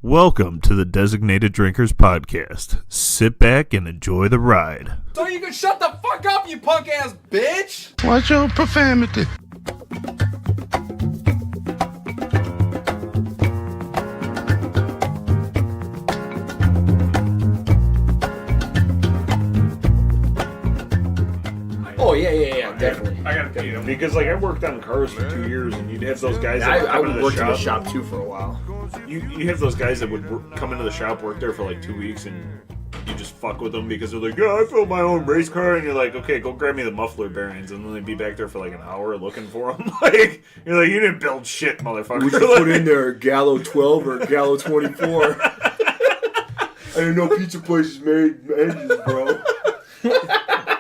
Welcome to the Designated Drinkers Podcast. Sit back and enjoy the ride. So you can shut the fuck up, you punk ass bitch! Watch your profanity. Oh, yeah, definitely. I gotta pay them because, like, I worked on cars for 2 years, and you'd have those guys that I would worked in the shop too for a while. You have those guys that would come into the shop, work there for like 2 weeks, and you just fuck with them because they're like, yeah, I built my own race car, and you're like, okay, go grab me the muffler bearings, and then they'd be back there for like an hour looking for them. Like, you're like, you didn't build shit, motherfucker. Would you put in there Gallo 12 or Gallo 24? I didn't know pizza places made engines, bro.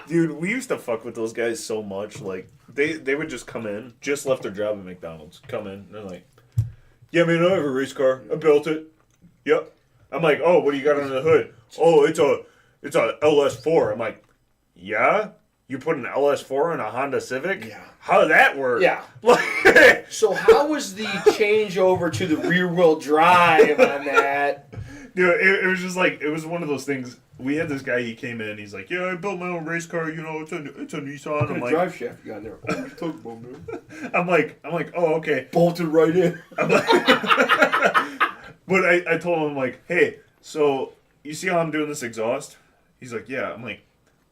Dude, we used to fuck with those guys so much. Like, they would just come in, just left their job at McDonald's, come in, and they're like, yeah, man, I have a race car. I built it. Yep. I'm like, oh, what do you got under the hood? Oh, it's a LS4. I'm like, yeah? You put an LS4 in a Honda Civic? Yeah. How did that work? Yeah. Like, So how was the changeover to the rear-wheel drive on that? dude, it was just like, it was one of those things. We had this guy, he came in, he's like, yeah, I built my own race car, you know, it's a Nissan. I'm like, drive shaft you got in there? Oh, you talking about, man? I'm like, oh, okay. Bolted right in. I'm like, but I told him, I'm like, hey, so you see how I'm doing this exhaust? He's like, yeah. I'm like,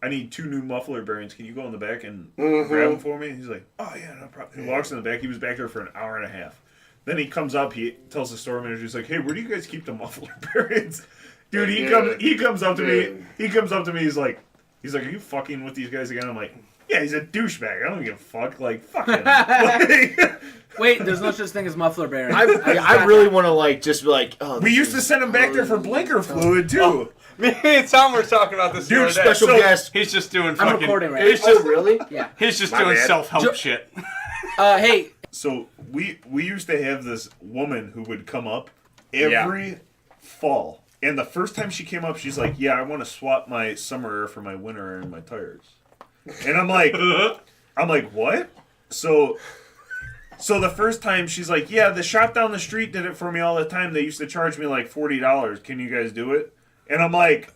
I need 2 new muffler bearings. Can you go in the back and grab them for me? He's like, oh, yeah, no problem. He walks in the back. He was back there for an hour and a half. Then he comes up. He tells the store manager, he's like, hey, where do you guys keep the muffler bearings? Dude, he comes up to me. He comes up to me. He's like, are you fucking with these guys again? I'm like, yeah, he's a douchebag. I don't give a fuck. Like, fuck him. Like, wait, there's no such thing as muffler bearings. I really want to, like, just be like, oh. we used to send him back there for blinker fluid, too. Oh. Me and Tom were talking about this. Dude, the other day. special guest. He's just doing I'm fucking. recording right He's now. just, Really? Yeah. he's just My doing bad. self-help shit. Hey, So we used to have this woman who would come up every fall. And the first time she came up, she's like, yeah, I want to swap my summer air for my winter air in my tires. And I'm like, what? So the first time she's like, yeah, the shop down the street did it for me all the time. They used to charge me like $40. Can you guys do it? And I'm like,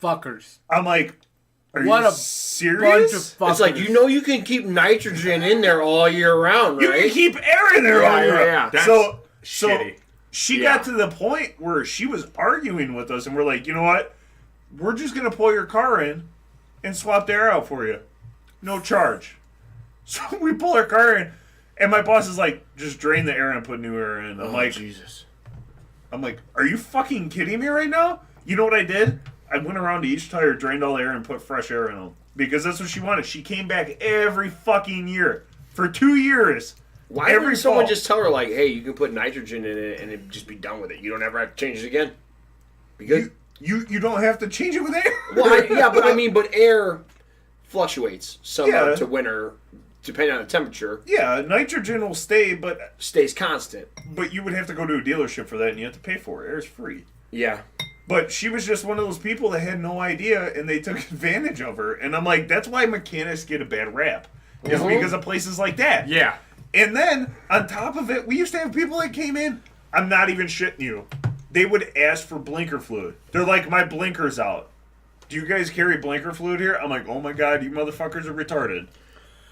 fuckers. are What you a serious? bunch of fuckers. It's like, you can keep nitrogen in there all year round, You right? can keep air in there all year round. yeah. That's So shitty. she got to the point where she was arguing with us, and we're like, you know what? We're just gonna pull your car in and swap the air out for you, no charge. So we pull her car in, and my boss is like, just drain the air and put new air in. I'm like, Jesus. I'm like, are you fucking kidding me right now? You know what I did? I went around to each tire, drained all the air, and put fresh air in them because that's what she wanted. She came back every fucking year for 2 years. Why didn't someone just tell her, like, hey, you can put nitrogen in it and it just be done with it? You don't ever have to change it again? Be good? You don't have to change it with air. Well, but air fluctuates summer Yeah. to winter, depending on the temperature. Yeah, nitrogen will stay, but Stays constant. you would have to go to a dealership for that, and you have to pay for it. Air's free. Yeah. But she was just one of those people that had no idea, and they took advantage of her. And I'm like, that's why mechanics get a bad rap. Is because of places like that. Yeah. And then, on top of it, we used to have people that came in, I'm not even shitting you. They would ask for blinker fluid. They're like, my blinker's out. Do you guys carry blinker fluid here? I'm like, oh my god, you motherfuckers are retarded.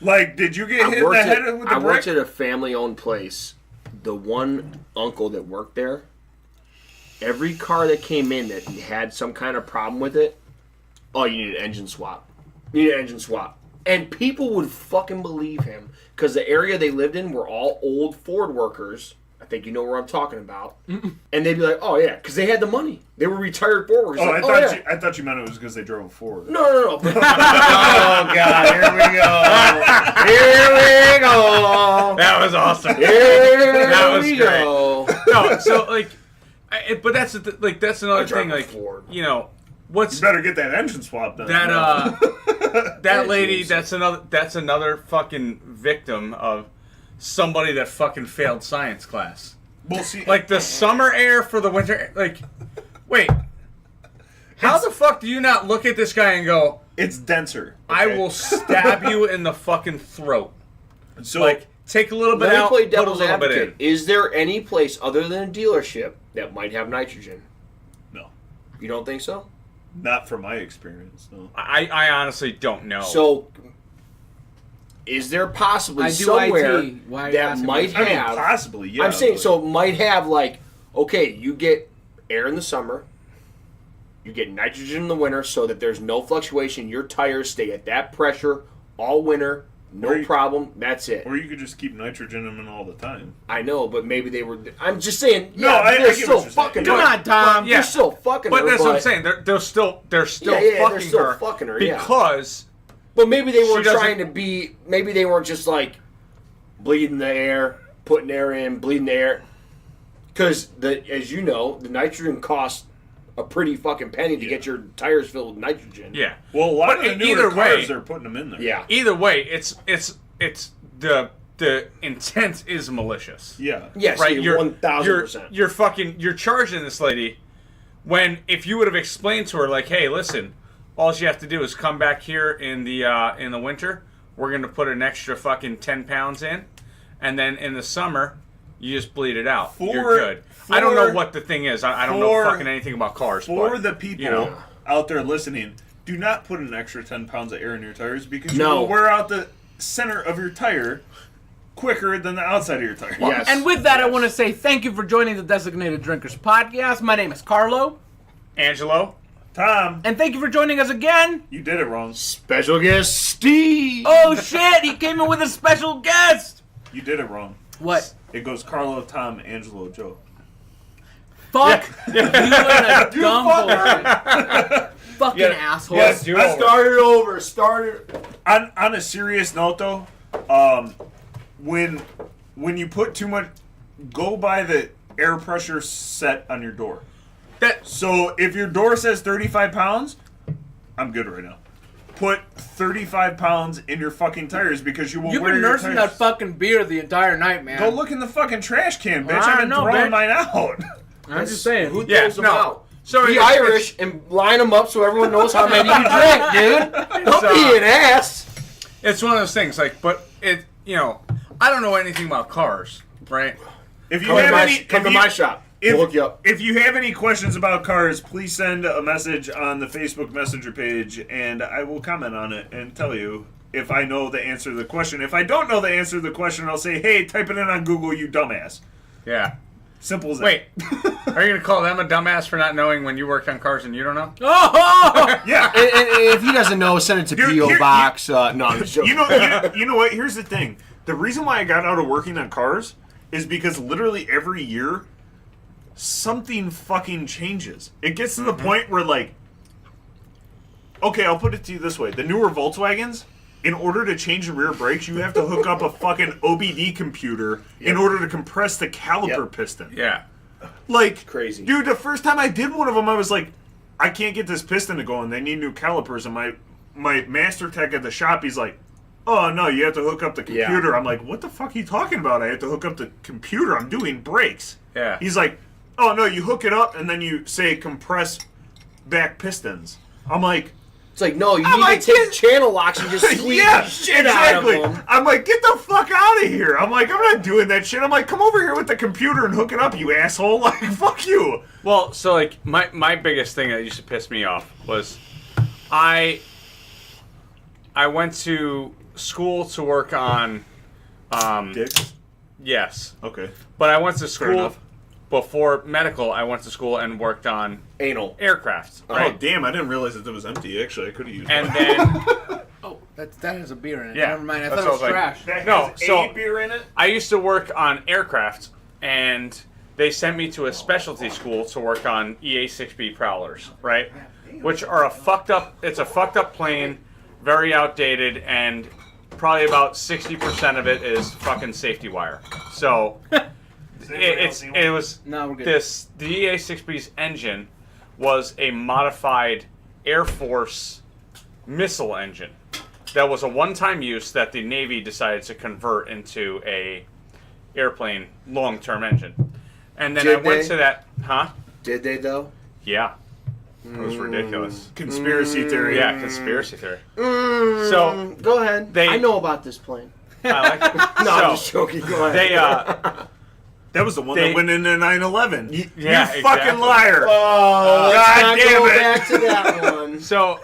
Like, did you get hit in the head with the I worked brick? at a family-owned place. The one uncle that worked there, every car that came in that had some kind of problem with it, oh, you need an engine swap. You need an engine swap. And people would fucking believe him because the area they lived in were all old Ford workers. I think you know where I'm talking about. And they'd be like, oh, yeah, because they had the money. They were retired Ford workers. Oh, Like, I thought you meant it was because they drove a Ford. No. Oh, God, here we go. Here we go. That was awesome. Here That was we great. go. No, so like, but that's that's another drive thing. a Like, Ford. you know, You what's better get that engine swapped then. that lady? Jesus. That's another fucking victim of somebody that fucking failed science class. Well, see, Like the summer air for the winter. Like, wait, how the fuck do you not look at this guy and go, it's denser. I okay? will stab you in the fucking throat? So, Like, take a little bit Let me out, play put a devil's little bit advocate. in. Is there any place other than a dealership that might have nitrogen? No, You don't think so? not from my experience. No. I honestly don't know. So, is there possibly I do somewhere IT. Why are you that asking might me? I mean, have? possibly, yeah. I'm saying but- so. Might have like, okay, you get air in the summer, you get nitrogen in the winter, so that there's no fluctuation. Your tires stay at that pressure all winter, no Or you- problem. That's it. Or you could just keep nitrogen in them all the time. I know, but maybe they were. I'm just saying. No, Yeah, I they're get still what you're saying. fucking. Come her. on, Tom. They're still fucking her. But that's what I'm saying. They're still Yeah, fucking they're still her fucking her, yeah. because But maybe they weren't doesn't- trying to be. Maybe they weren't just like bleeding the air, putting air in, bleeding the air. Because as you know, the nitrogen costs a pretty fucking penny to get your tires filled with nitrogen. yeah. Well, a lot But of the newer either way- cars, they're putting them in there. Yeah. Either way, it's the intent is malicious. Yeah. Yes. Right, You're you're 1,000%. you're charging this lady when if you would have explained to her like, hey, listen, all you have to do is come back here in the winter. We're gonna put an extra fucking 10 pounds in, and then in the summer you just bleed it out. You're good. I don't know what the thing is. I don't know fucking anything about cars. For but, the people you know, out there listening, do not put an extra 10 pounds of air in your tires because you No. will wear out the center of your tire quicker than the outside of your tire. Yes. And with that, I want to say thank you for joining the Designated Drinkers podcast. My name is Carlo, Angelo. Tom, and thank you for joining us again. you did it wrong. Special guest Steve. Oh shit, he came in with a special guest. You did it wrong. What? It goes Carlo, Tom, Angelo, Joe. Fuck you and a dumb bullshit. Fucking asshole. Yes, do I over. Started over. Started. On a serious note, though, when you put too much, go by the air pressure set on your door. So if your door says 35 pounds, I'm good right now. Put 35 pounds in your fucking tires because you will You've wear been your nursing tires. that fucking beer the entire night, man. Go look in the fucking trash can, bitch. I I've been know, throwing bitch. mine out. I'm just saying. Who Yeah, throws them no. out? So Be it's- Irish and line them up so everyone knows how many you drink, dude. Don't be an ass. It's one of those things, like, but it, you know, I don't know anything about cars, right? If you Come to have my, any, come if to you- my shop. We'll hook you up. If you have any questions about cars, please send a message on the Facebook Messenger page, and I will comment on it and tell you if I know the answer to the question. If I don't know the answer to the question, I'll say, hey, type it in on Google, you dumbass. Yeah. Simple as that. Wait, are you gonna call them a dumbass for not knowing when you worked on cars and you don't know? Oh! Yeah. And if he doesn't know, send it to Dude, P.O. here- Box. No, I'm just joking. You know what? Here's the thing. The reason why I got out of working on cars is because literally every year, something fucking changes. It gets to the point where, like, okay, I'll put it to you this way. The newer Volkswagens, in order to change the rear brakes, you have to hook up a fucking OBD computer in order to compress the caliper Yep. Yeah. piston. Like, Crazy. dude, the first time I did one of them, I was like, I can't get this piston to go, and they need new calipers. And my master tech at the shop, he's like, oh, no, you have to hook up the Yeah. computer. I'm like, what the fuck are you talking about? I have to hook up the computer. I'm doing brakes. Yeah. He's like, oh, no, you hook it up, and then you say compress back pistons. I'm like, It's like, no, you I'm need like, to take channel locks and just squeeze yeah, the shit exactly. out of them. I'm like, get the fuck out of here. I'm like, I'm not doing that shit. I'm like, come over here with the computer and hook it up, you asshole. Like, fuck you. Well, so like my biggest thing that used to piss me off was I went to school to work on Dicks. yes, Okay. but I went to school enough. before medical. I went to school and worked on Anal. aircraft, Oh, right? damn, I didn't realize that it was empty. Actually, I could have used And it. then Oh, that has a beer in it. Yeah, Never mind. I that's thought it was what I was trash. That no, has so- a beer in it? I used to work on aircraft, and they sent me to a specialty school to work on EA-6B Prowlers, right? Which are a fucked up plane, very outdated, and probably about 60% of it is fucking safety wire. So it was No, we're good. the EA-6B's engine was a modified Air Force missile engine. That was a one-time use that the Navy decided to convert into a airplane long-term engine. And then I Did went they? to that, huh? Did they, though? Yeah. It was ridiculous. Conspiracy theory. Yeah, conspiracy theory. So Go ahead. They- I know about this plane. I like it. No, I'm just joking. Go ahead. They That was the one that went into 9/11. You exactly. fucking liar. Oh, God let's not damn go it. back to that one. So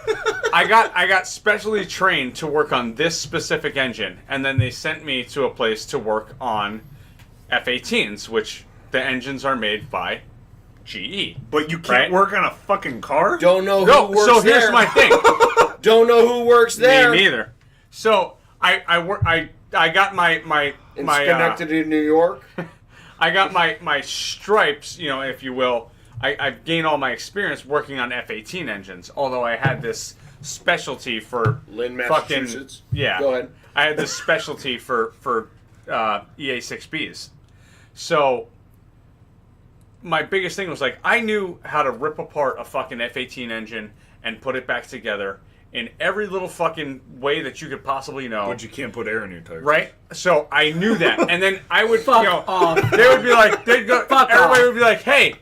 I got specially trained to work on this specific engine, and then they sent me to a place to work on F-18s, which the engines are made by GE. But you can't Right? work on a fucking car? Don't know who No, works so there. here's my thing. Don't know who works there. Me neither. So I got my In Schenectady, New York. I got my stripes, if you will. I've gained all my experience working on F-18 engines, although I had this specialty for Lynn, fucking Massachusetts. yeah. Go ahead. I had this specialty for EA6Bs. So my biggest thing was like I knew how to rip apart a fucking F-18 engine and put it back together in every little fucking way that you could possibly know. But you can't put air in your tires. Right? So I knew that. And then I would, Fuck off. they would be like, Fuck everybody off. would be like, hey,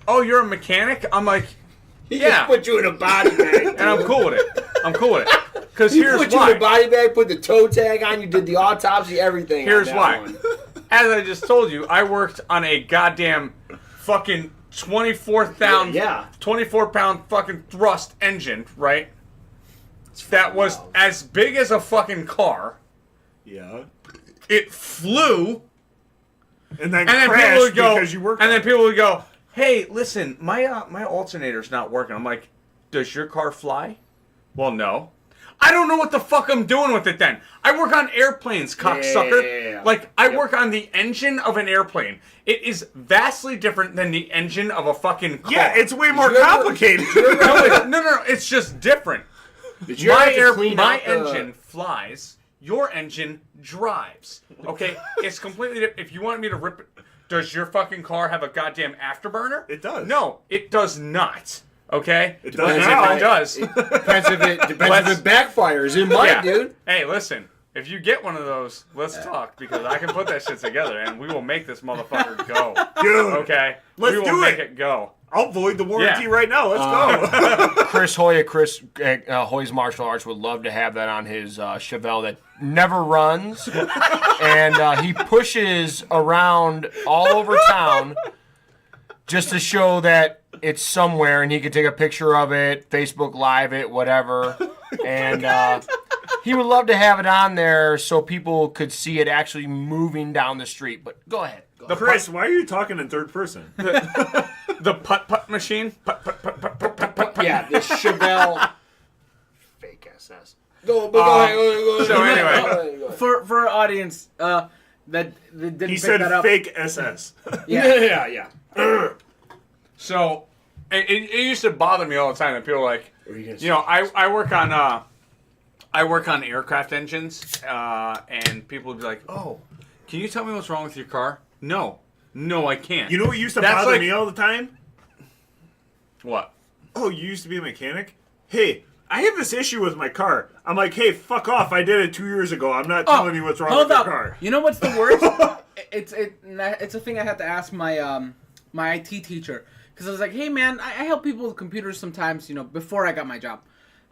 oh, you're a mechanic? I'm like, He yeah. just put you in a body bag. And I'm cool with it. Because He here's put you in why. a body bag, put the toe tag on, you did the autopsy, everything. Here's on that why. one. As I just told you, I worked on a goddamn fucking 24 pound fucking thrust engine, right? That was as big as a fucking car. Yeah. It flew. And then And then crashed people would go, because you worked and on then it. people would go, "Hey, listen, my alternator's not working." I'm like, "Does your car fly?" Well, no. I don't know what the fuck I'm doing with it then. I work on airplanes, cocksucker. Yeah. Like, I work on the engine of an airplane. It is vastly different than the engine of a fucking car. Yeah, it's way more you ever- complicated. No, it's just different. Did you ever have to clean My out the- engine flies. Your engine drives. Okay? It's completely different. If you want me to rip it, does your fucking car have a goddamn afterburner? It does. No, it does not. Okay? It does Depends now. if it does. Depends if it backfires. It might, Yeah. dude. Hey, listen. If you get one of those, let's talk because I can put that shit together and we will make this motherfucker go. Dude, Okay? Let's we will do make it. it go. I'll void the warranty Yeah. right now. Let's go. Chris Hoy at Hoy's Martial Arts would love to have that on his Chevelle that never runs, and he pushes around all over town just to show that it's somewhere, and he could take a picture of it, Facebook Live it, whatever, and he would love to have it on there so people could see it actually moving down the street. But go ahead. Chris, why are you talking in third person? The putt-putt machine? Putt-putt-putt-putt-putt-putt. Yeah, the Chevelle fake SS. Go ahead. So anyway. Go ahead. For our audience that didn't He pick said that up. fake SS. Yeah. So, it used to bother me all the time that people were like, What are you gonna you know, I work on aircraft engines, and people would be like, "Oh, can you tell me what's wrong with your car?" No, I can't. You know what used to That's bother like- me all the time? what? Oh, you used to be a mechanic? Hey, I have this issue with my car. I'm like, hey, fuck off. I did it 2 years ago. I'm not telling you what's wrong with Hold your up. car. You know what's the worst? It's a thing I had to ask my my IT teacher because I was like, hey man, I help people with computers sometimes. You know, before I got my job,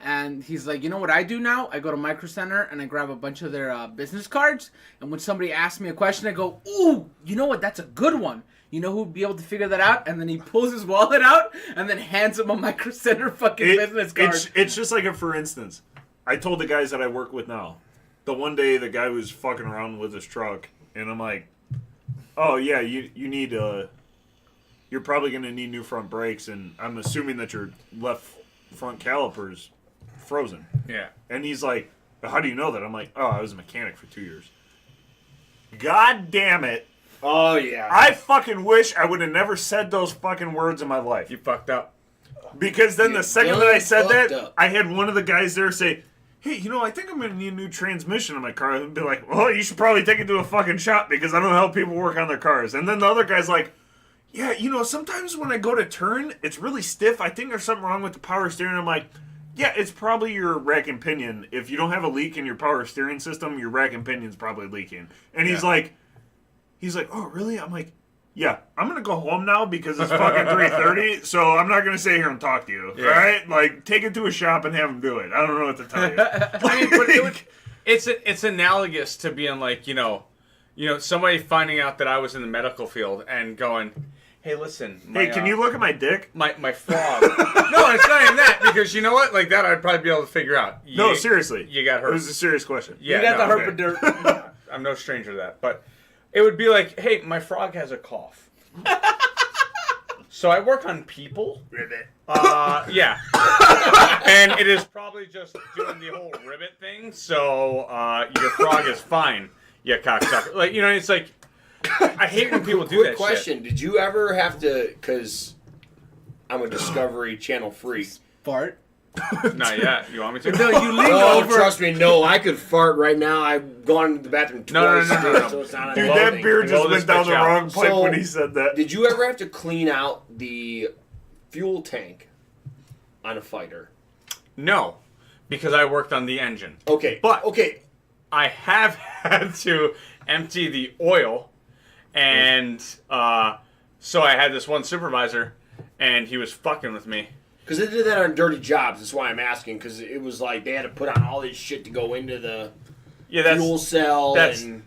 and he's like, you know what I do now? I go to Micro Center and I grab a bunch of their business cards, and when somebody asks me a question, I go, ooh, you know what? That's a good one. You know who'd be able to figure that out? And then he pulls his wallet out and then hands him a Micro Center fucking business card. It's just like a for instance. I told the guys that I work with now. The one day the guy was fucking around with his truck, and I'm like, oh yeah, you need you're probably gonna need new front brakes, and I'm assuming that your left front caliper's frozen. Yeah. And he's like, how do you know that? I'm like, oh, I was a mechanic for 2 years. God damn it. Oh yeah. I fucking wish I would have never said those fucking words in my life. You fucked up. Because then You the second that I said fucked that, up. I had one of the guys there say, hey, you know, I think I'm going to need a new transmission in my car. And be like, well, you should probably take it to a fucking shop because I don't know how people work on their cars. And then the other guy's like, yeah, you know, sometimes when I go to turn, it's really stiff. I think there's something wrong with the power steering. I'm like, yeah, it's probably your rack and pinion. If you don't have a leak in your power steering system, your rack and pinion's probably leaking. And he's like, oh, really? I'm like, yeah, I'm going to go home now because it's fucking 3:30, so I'm not going to sit here and talk to you, all right? Like, take it to a shop and have them do it. I don't know what to tell you. I mean, but it's analogous to being like, somebody finding out that I was in the medical field and going, hey, listen. Hey, can you look at my dick? My frog. No, it's not even that, because you know what? Like that, I'd probably be able to figure out. No, seriously. You got hurt. It was a serious question. Yeah, You got the okay. herpedirt. I'm no stranger to that, but it would be like, hey, my frog has a cough. So I work on people. Ribbit. Yeah. And it is probably just doing the whole ribbit thing, so your frog is fine, you cocksucker. Like, it's like, I hate when people do that Quick question. Did you ever have to, because I'm a Discovery Channel freak. Fart. shit. Not yet. You want me to? No, you leaned Oh, over. trust me, no, I could fart right now. I've gone to the bathroom twice. No. So it's not Dude, a that thing. beer Blow just this went down bitch the out. wrong pipe So- when he said that. Did you ever have to clean out the fuel tank on a fighter? No, because I worked on the engine. Okay. But- okay. I have had to empty the oil, and so I had this one supervisor, and he was fucking with me. Because they did that on Dirty Jobs. That's why I'm asking. Because it was like they had to put on all this shit to go into the fuel cell. That's and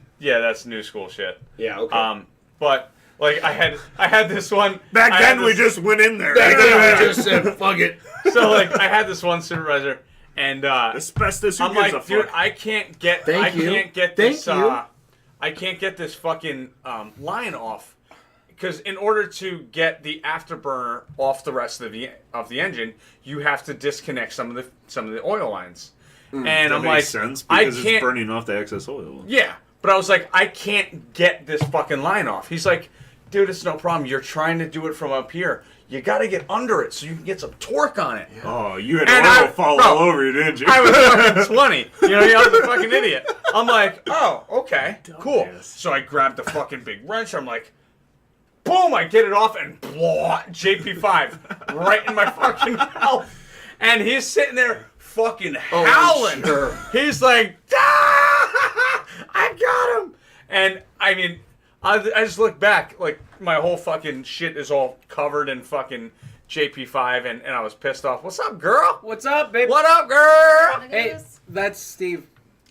new school shit. yeah. Okay. But like I had this one Back I then, had we this- just went in there. Back then we just said, fuck it. so like I had this one supervisor, and Asbestos, who I'm gives like, a dude, fuck? I can't get Thank you. this Thank you. I can't get this fucking line off, because in order to get the afterburner off the rest of the engine, you have to disconnect some of the oil lines. And That I'm makes like, sense I because can't. it's burning off the excess oil. Yeah, but I was like, I can't get this fucking line off. He's like, dude, it's no problem. You're trying to do it from up here. You got to get under it so you can get some torque on it. Oh, you had And oil I- fall bro, all over you, didn't you? I was fucking 20. I was a fucking idiot. I'm like, oh, okay, cool. Dumbass. So I grabbed the fucking big wrench. I'm like, boom, I get it off and blah, JP5 right in my fucking mouth. And he's sitting there fucking howling. sure. He's like, ah, I got him. And I mean, I just look back, like my whole fucking shit is all covered in fucking JP5, and I was pissed off. What's up, girl? What's up, babe? What up, girl? Look at Hey, this. that's Steve.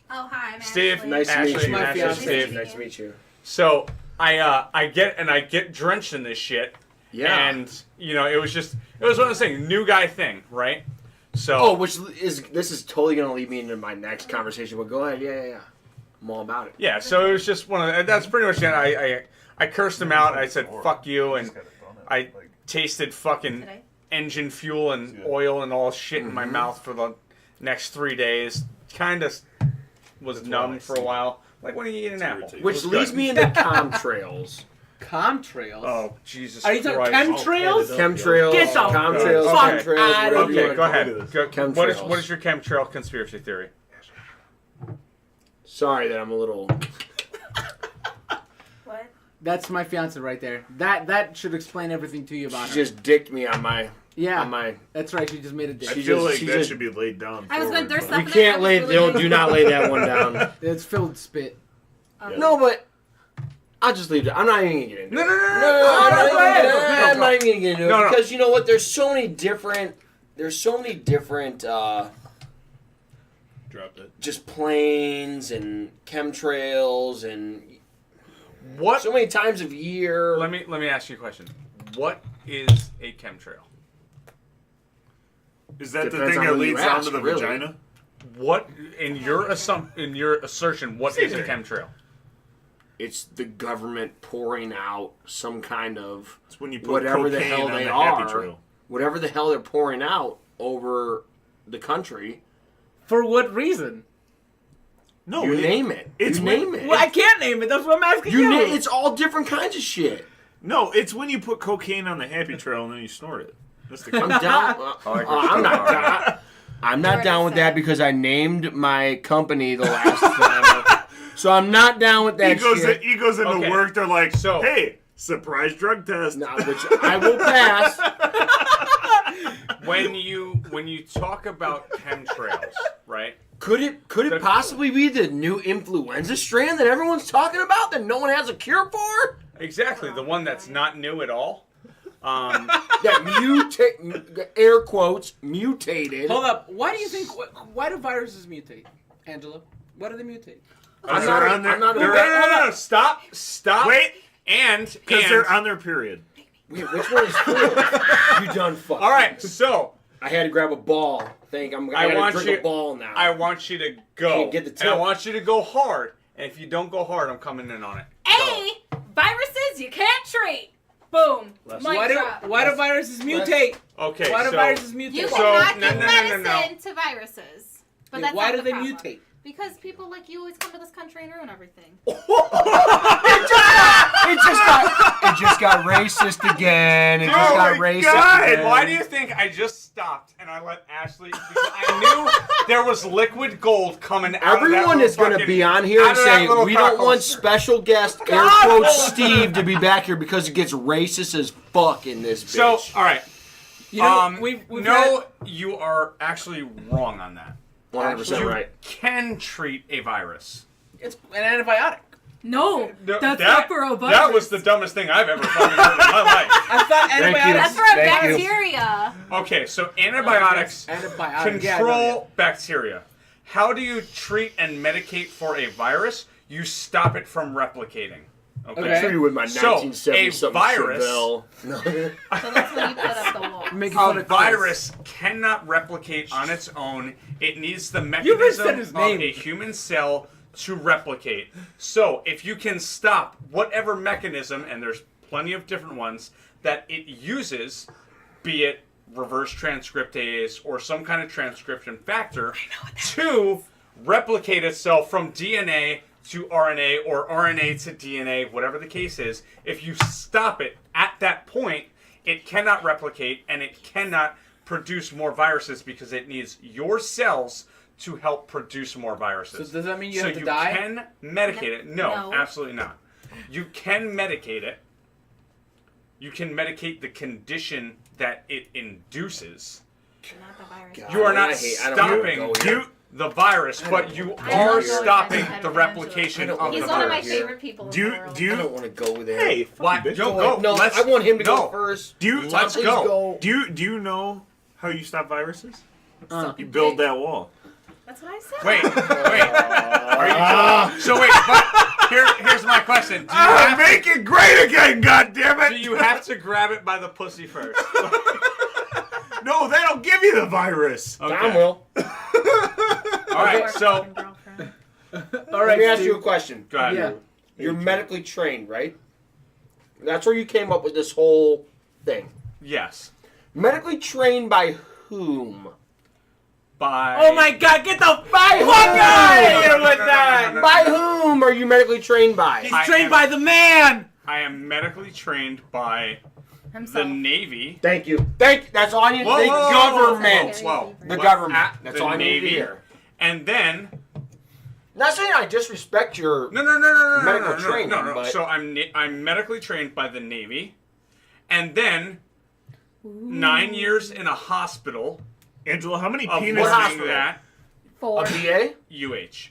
Oh, hi, I'm Steve, Ashley. Nice to meet Ashley, you. My Ashley, fiance. Steve. Nice to meet you. So I get drenched in this shit. Yeah. And it was one of those things, new guy thing, right? So Oh, this is totally gonna lead me into my next conversation. But go ahead. Yeah. I'm all about it. yeah, so it was just that's pretty much it. I cursed him out. I said fuck you, and I tasted fucking Today? engine fuel and oil and all shit in my mouth for the next 3 days. Kind of was numb for a while. Like when you eat an apple. irritating. Which leads me into contrails. Contrails. Oh Jesus Are you talking Christ! chemtrails? Chemtrails. Get the Contrails. fuck Chemtrails. outta whatever you Okay, wanna go call ahead. it. Go, Chemtrails. what is your chemtrail conspiracy theory? Sorry that I'm a little. What? That's my fiance right there. That should explain everything to you about She her. just dicked me on my. Yeah, On my. that's right. She just made a I dick. She feel just- like she that just- should be laid down. I was gonna- forward, there's but- stuff- You can't lay. Really Do good. not lay that one down. It's filled with spit. No, but I'll just leave it. I'm not even gonna get into it. No, I'm not even go ahead. gonna- I'm not even gonna get into No, it no. because you know what? There's so many different. Dropped it. Just planes and chemtrails and What? so many times of year. Let me ask you a question. What is a chemtrail? Is that the Depends thing on that who you leads down ask, to the really. vagina? What in your assertion? What is a chemtrail? It's the government pouring out some kind of It's when you put whatever the cocaine hell on they the are, happy trail. whatever the hell they're pouring out over the country. For what reason? No, You name it. it's You when- name it. Well, I can't name it. That's what I'm asking you. It's all different kinds of shit. No, it's when you put cocaine on the happy trail and then you snort it. That's the I'm down. I'm not down. I'm not Already down with that said. because I named my company the last time. So I'm not down with that shit. egos into Okay. work. They're like, So- hey, surprise drug test. Nah, which I will pass. When you talk about chemtrails, right? Could it possibly be the new influenza strand that everyone's talking about that no one has a cure for? Exactly, the one that's not new at all. That air quotes, mutated. Hold up. Why do you think? Why do viruses mutate, Angelo? Why do they mutate? I'm they're on not. their- No. Stop. Wait, And because they're on their period. Wait, which one is cool? You done fucked. all right. So I had to grab a ball. I gotta drink a ball now. I want you to go. Can't get the and I tip. want you to go hard. And if you don't go hard, I'm coming in on it. Viruses you can't treat. Boom. Mic drop. Why do viruses mutate? Okay. Why do so viruses mutate? You So, cannot no, give no, no, no, medicine to viruses. But that's why not do the they problem. mutate? Because people like you always come to this country and ruin everything. It just got racist again. It just Oh got my racist God! again. Why do you think I just stopped and I let Ashley? Because I knew there was liquid gold coming out. Everyone of that is going to fucking- be on here out and of that say little we don't cock want holster." special guest air quote Steve to be back here because it gets racist as fuck in this bitch. So, all right. You know, we've no, you are actually wrong on that. 100% You right. can treat a virus. it's an antibiotic. No, No, that's not for a virus. That was the dumbest thing I've ever fucking heard in my life. I thought you. antibiotics. That's for a Thank you. bacteria. Okay, so antibiotics Antibiotics. control bacteria. How do you treat and medicate for a virus? You stop it from replicating. Okay. Treated with my So, 1970 a something virus- Chevelle. So that's when you put up the wall. Making A fun of Chris. virus cannot replicate on its own. It needs the You just said mechanism his of name. a human cell to replicate. So if you can stop whatever mechanism, and there's plenty of different ones, that it uses, be it reverse transcriptase or some kind of transcription factor, to replicate itself from DNA to RNA or RNA to DNA, whatever the case is, if you stop it at that point, it cannot replicate and it cannot produce more viruses because it needs your cells to help produce more viruses. So does that mean you have to die? So you can medicate it. No, No. absolutely not. You can medicate it. You can medicate the condition that it induces. Not the virus. God. You are not I don't wanna stopping go here. the virus, but you I are don't know stopping if the I'm replication I don't of wanna the He's go one of my virus. here. favorite people Do in you, the world. do I you, don't want to go there. hey, Why? fucking bitch. Don't go. No, Let's I want him to no. go first. Do you, Let's Please go. do you know how you stop viruses? Stop You it. build that wall. That's what I said. Wait. Are you, so wait, but here's my question. Do you, have, Make it great again, goddammit! do you have to grab it by the pussy first? No, that'll give you the virus. Okay. Tom will. All right, so All Let right, me ask Steve. you a question. go ahead. Yeah. You're medically trained, right? That's where you came up with this whole thing. Yes. Medically trained by whom? By. Oh my God! Get the fuck out of here with that! By whom are you medically trained by? He's I trained am- by the man. I am medically trained by the Himself. Navy. Thank you. That's all I need to Whoa, say. whoa, whoa, Government. whoa, whoa. The What? government. At That's the all I need to Navy. hear. And then Not saying I disrespect your. no, Medical training, no. but- So I'm medically trained by the Navy, and then 9 years in a hospital Angelo, how many of penises? What learning hospital? that A 4. BA? UH.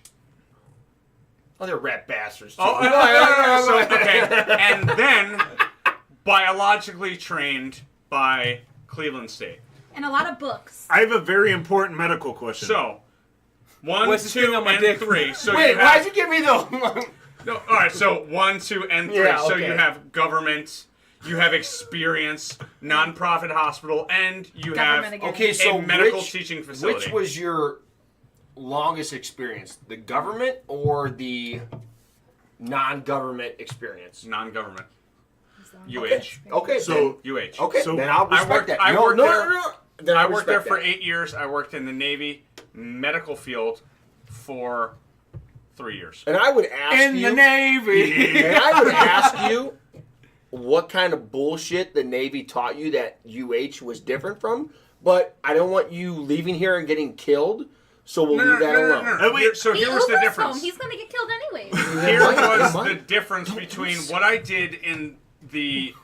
Oh, they're rat bastards. Too. Oh, so, okay, and then biologically trained by Cleveland State. And a lot of books. I have a very important medical question. So 1, What's this 2, thing on my and dick? 3. So Wait, you why'd have, you give me the? no, all right. So 1, 2, and 3. Yeah, So okay. you have government, you have experience, nonprofit hospital, and you Government have again. Okay, so a medical which, teaching facility. which was your longest experience? The government or the non-government experience? non-government? UH. Okay, So- UH. okay, So then I'll I respect worked- that. I no, worked no, there- no, no. Then I I'll worked there respect for that. 8 years. I worked in the Navy medical field for 3 years. And I would ask In you. the Navy. And I would ask you what kind of bullshit the Navy taught you that UH was different from. But I don't want you leaving here and getting killed, so we'll leave that alone. Oh, wait. So He here was the Ubers difference. home. He's gonna get killed anyways. Here was Might. the difference between what I did in the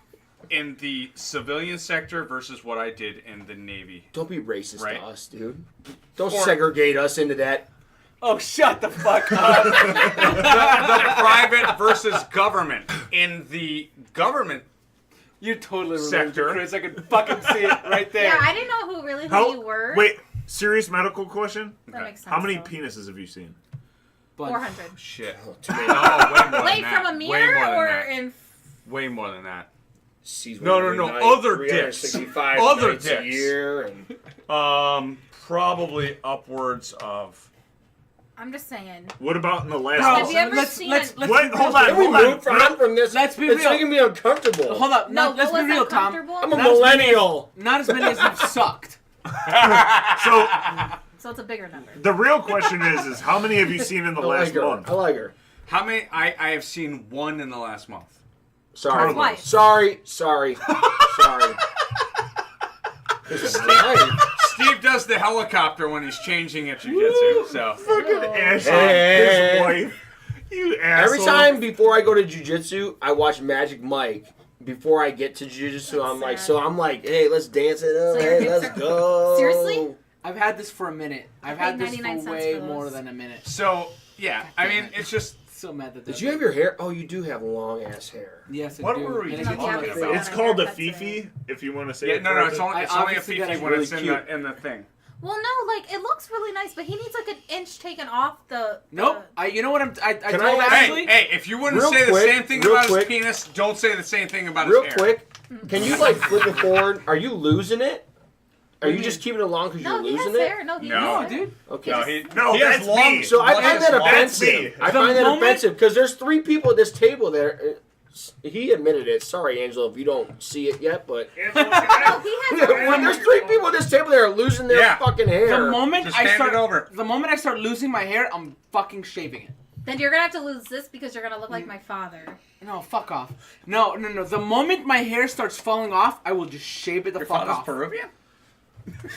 civilian sector versus what I did in the Navy. Don't be racist Right. to us, dude. Don't Or- segregate us into that. Oh, shut the fuck up. The private versus government. In the government, You totally remember Sector. Chris. I could fucking see it right there. Yeah, I didn't know who you were. Wait, serious medical question. That makes sense. How many though. penises have you seen? sponge. 400. Shit. Too many. No, way more Wait, than from that. a Way more mirror than or that. in? Way more than that. Sees No, one no, every no, night, other dicks. 365 Other nights dicks. a year. And... Probably upwards of. I'm just saying. What about in the last? Bro, Have you ever let's seen let's it? let's What? be Hold real. on. Can we move on from this? Let's be It's real. making me uncomfortable. Hold up. No, Let's what be was real, Tom. uncomfortable? I'm a Not as many- millennial. Not as many as you've sucked. So So it's a bigger number. the real question is how many have you seen in the I last like her. month? I like her. How many? I have seen one in the last month. Sorry. Twice. Sorry. Sorry. This is life. Steve does the helicopter when he's changing at jiu-jitsu, so. Fucking Ashley, Hey. his wife. You asshole. Every time before I go to jiu-jitsu, I watch Magic Mike. Before I get to jiu-jitsu, That's I'm like, hey, let's dance it up. So your Hey, hips let's are- go. Seriously? I've had this for a minute. I've I had paid this 99 for cents way for those. more than a minute. So, yeah, I mean, it's just. So mad that Did you have your hair? Oh, you do have long ass hair. Yes, I What do. were we And No, it's yeah, on because my they face. It's called a haircuts fifi, today. if you want to say Yeah, it. no, correctly. it's only a obviously got fifi a when really it's in cute- the thing. Well, no, like it looks really nice, but he needs like an inch taken off the. Nope. You know what I Can told I- Ashley. Hey, if you wouldn't Real say quick, the same thing real about quick. his penis, don't say the same thing about Real his hair. quick, can you like flip it forward? Are you losing it? Are you mean? just keeping it long because No, you're he has losing it? hair. No, he No. No, has hair. dude. Okay. No, he that's has long. me. So I find that luscious long- That's offensive. me. I The find that moment- offensive because there's 3 people at this table there. He admitted it. Sorry, Angelo, if you don't see it yet, but Oh, he has hair. when there's 3 people at this table that are losing their Yeah. fucking hair. The moment Just I hand start it over. the moment I start losing my hair, I'm fucking shaving it. Then you're gonna have to lose this because you're gonna look like my father. No, fuck off. No. The moment my hair starts falling off, I will just shave it the Your fuck father's off. Peruvian?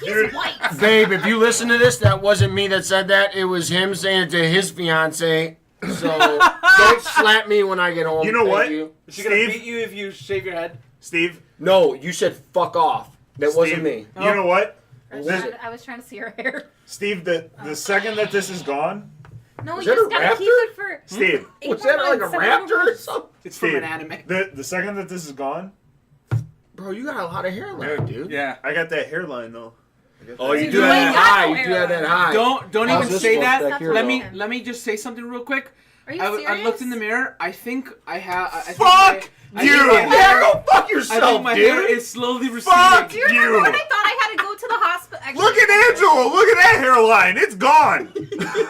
He's white. Babe, if you listen to this, that wasn't me that said that. It was him saying it to his fiance. So don't slap me when I get home. You know Thank what? you. Is she gonna Steve? beat you if you shave your head? Steve, No, you said fuck off. That wasn't me. you know what? I was trying to see her hair. Steve, the second that this is gone, No, Is you that just a gotta raptor? keep it for. Steve, Was that like a raptor or something? It's from Steve, an anime. the second that this is gone, Bro, you got a lot of hairline, dude. Yeah. I got that hairline though. Oh, you You do have ain't that got high. no You do have that hairline. high. Don't How's even this say one that. back here, Let though? me just say something real quick. Are you I serious? looked in the mirror. I think I have. Fuck you! Yeah, go fuck I think yourself, my hair dude. is slowly receding. Fuck Do you remember you! when I thought I had to go to the hospital? Actually, Look at Angelo! Look at that hairline! It's gone!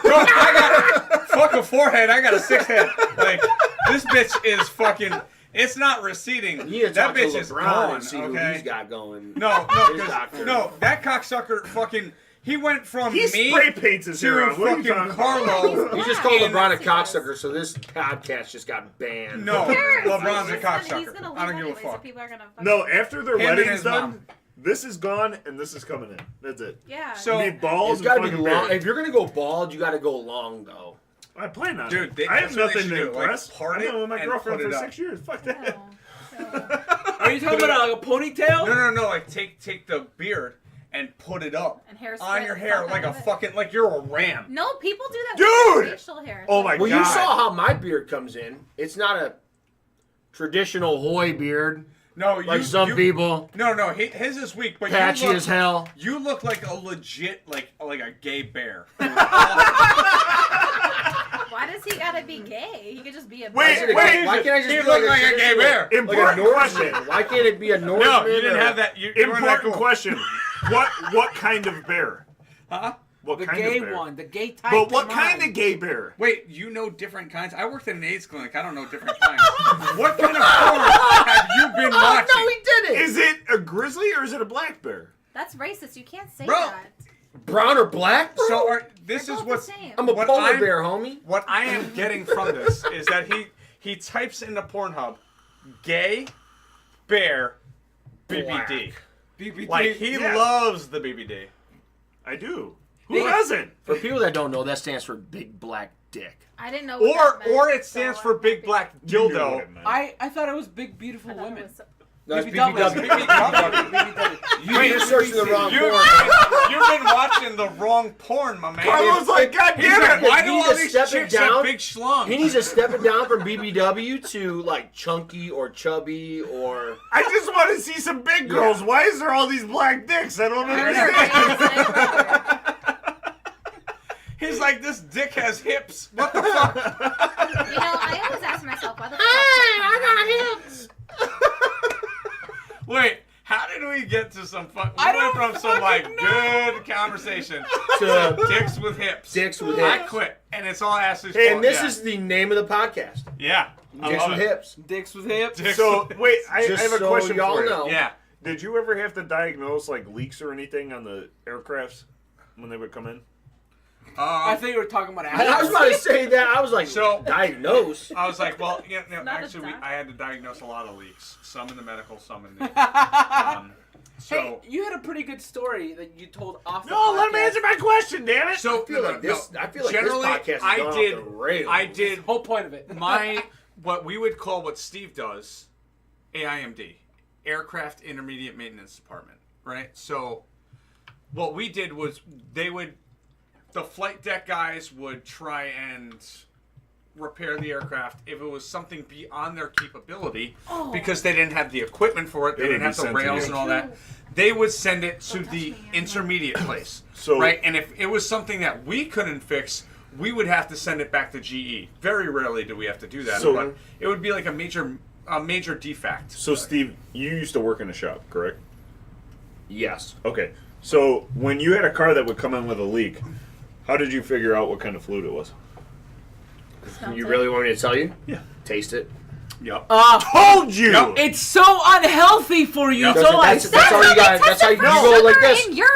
Bro, I got fuck a forehead. I got a 6 head. Like this bitch is fucking. It's not receding. You need to That talk to bitch is LeBron gone. and see who Okay. he's got going. No, His doctor. no, that cocksucker fucking. He went from He me spray paints his hair to on. What are you fucking talking about? Carlo. You just called Yeah. LeBron a cocksucker, so this podcast just got banned. No, Who cares? LeBron's a He's gonna cocksucker. leave I don't give a anyways, so fuck. people are gonna fucking- No, after their Him and wedding's his done, mom. this is gone and this is coming in. That's it. Yeah. So- You need balls It's got to and be fucking long. beard. If you're gonna go bald, you got to go long though. I plan on Dude, it. I have that's what they nothing should to do, like, impress. part I've been it with my and girlfriend put for it 6 years. Fuck that. Are you talking about like a ponytail? No. Like take the beard and put it up And hair on spray your the hair fuck like out a of it. fucking like you're a ram. No, people do that Dude! with their facial hair. Oh my Well, god. you saw how my beard comes in. It's not a traditional Hoy beard No, like some people. No, his is weak, but Patchy you look, as hell. You look like a legit like a gay bear. Why does he gotta be gay? He could just be a Wait, bear. wait. Why can't I just He be looked like a gay traditional- bear. Like a Important Norseman? question. Why can't it be a Norseman? No, you didn't or- have that. You weren't that Important cool. question. What kind of bear? Huh? What The kind gay of bear? one, the gay type. But what come on. kind of gay bear? Wait, you know different kinds? I worked in an AIDS clinic. I don't know different kinds. What kind of porn have you been Oh watching? no, he didn't. Is it a grizzly or is it a black bear? That's racist. You can't say Bro. that. Brown or black, bro? So this They're is both what's the same. I'm a what polar I'm- bear, homie. what I am getting from this is that he types into Pornhub, gay, bear, BBD. BBD. Like he Yeah. loves the BBD. I do. Who doesn't? For people that don't know, that stands for big black dick. I didn't know. What that Or meant, it stands so for I'm big happy. black You knew what dildo. it meant. I thought it was big beautiful I thought it women. was- No, it's BBW. BBW. You're searching the wrong You've been watching the wrong porn, my man. Carlos like, God He's damn like, it! why He do needs all to these step it chicks have down. big schlongs? He needs to step it down from BBW to like chunky or chubby or. I just want to see some big girls. Why is there all these black dicks? I don't I understand. understand. He's like, this dick has hips. What the fuck? I always ask myself, why the fuck? I got hips. Wait, how did we get to some fun? We went from some good conversation to dicks with hips. Dicks with I hips. quit, and it's all Ashley's Hey, fault. and this is the name of the podcast. Yeah. I Dicks love with it. hips. Dicks with hips. Dicks So with- wait, I Just have a so question y'all for you. know. Yeah. Did you ever have to diagnose like leaks or anything on the aircrafts when they would come in? I think you were talking about I was about to say that. I was like, So- diagnose. I was like, well, Not a actually, doctor. I had to diagnose a lot of leaks. Some in the medical, some in the. Hey, you had a pretty good story that you told off the No, podcast. let me answer my question, damn it. So I feel like this generally, podcast has I gone did. off the rails. I did Whole point of it. what we would call what Steve does, AIMD, Aircraft Intermediate Maintenance Department, right? So what we did was the flight deck guys would try and repair the aircraft if it was something beyond their capability because they didn't have the equipment for it, they didn't have the rails and all that. They would send it to the intermediate place, right? And if it was something that we couldn't fix, we would have to send it back to GE. Very rarely do we have to do that, but it would be like a major defect. So Steve, you used to work in a shop, correct? Yes. Okay. So when you had a car that would come in with a leak, how did you figure out what kind of fluid it was? You really want me to tell you? Yeah. Taste it. Yep. Told you. Yep. It's so unhealthy for you. Yep. It's all That's all you got. That's how you go like this. In urine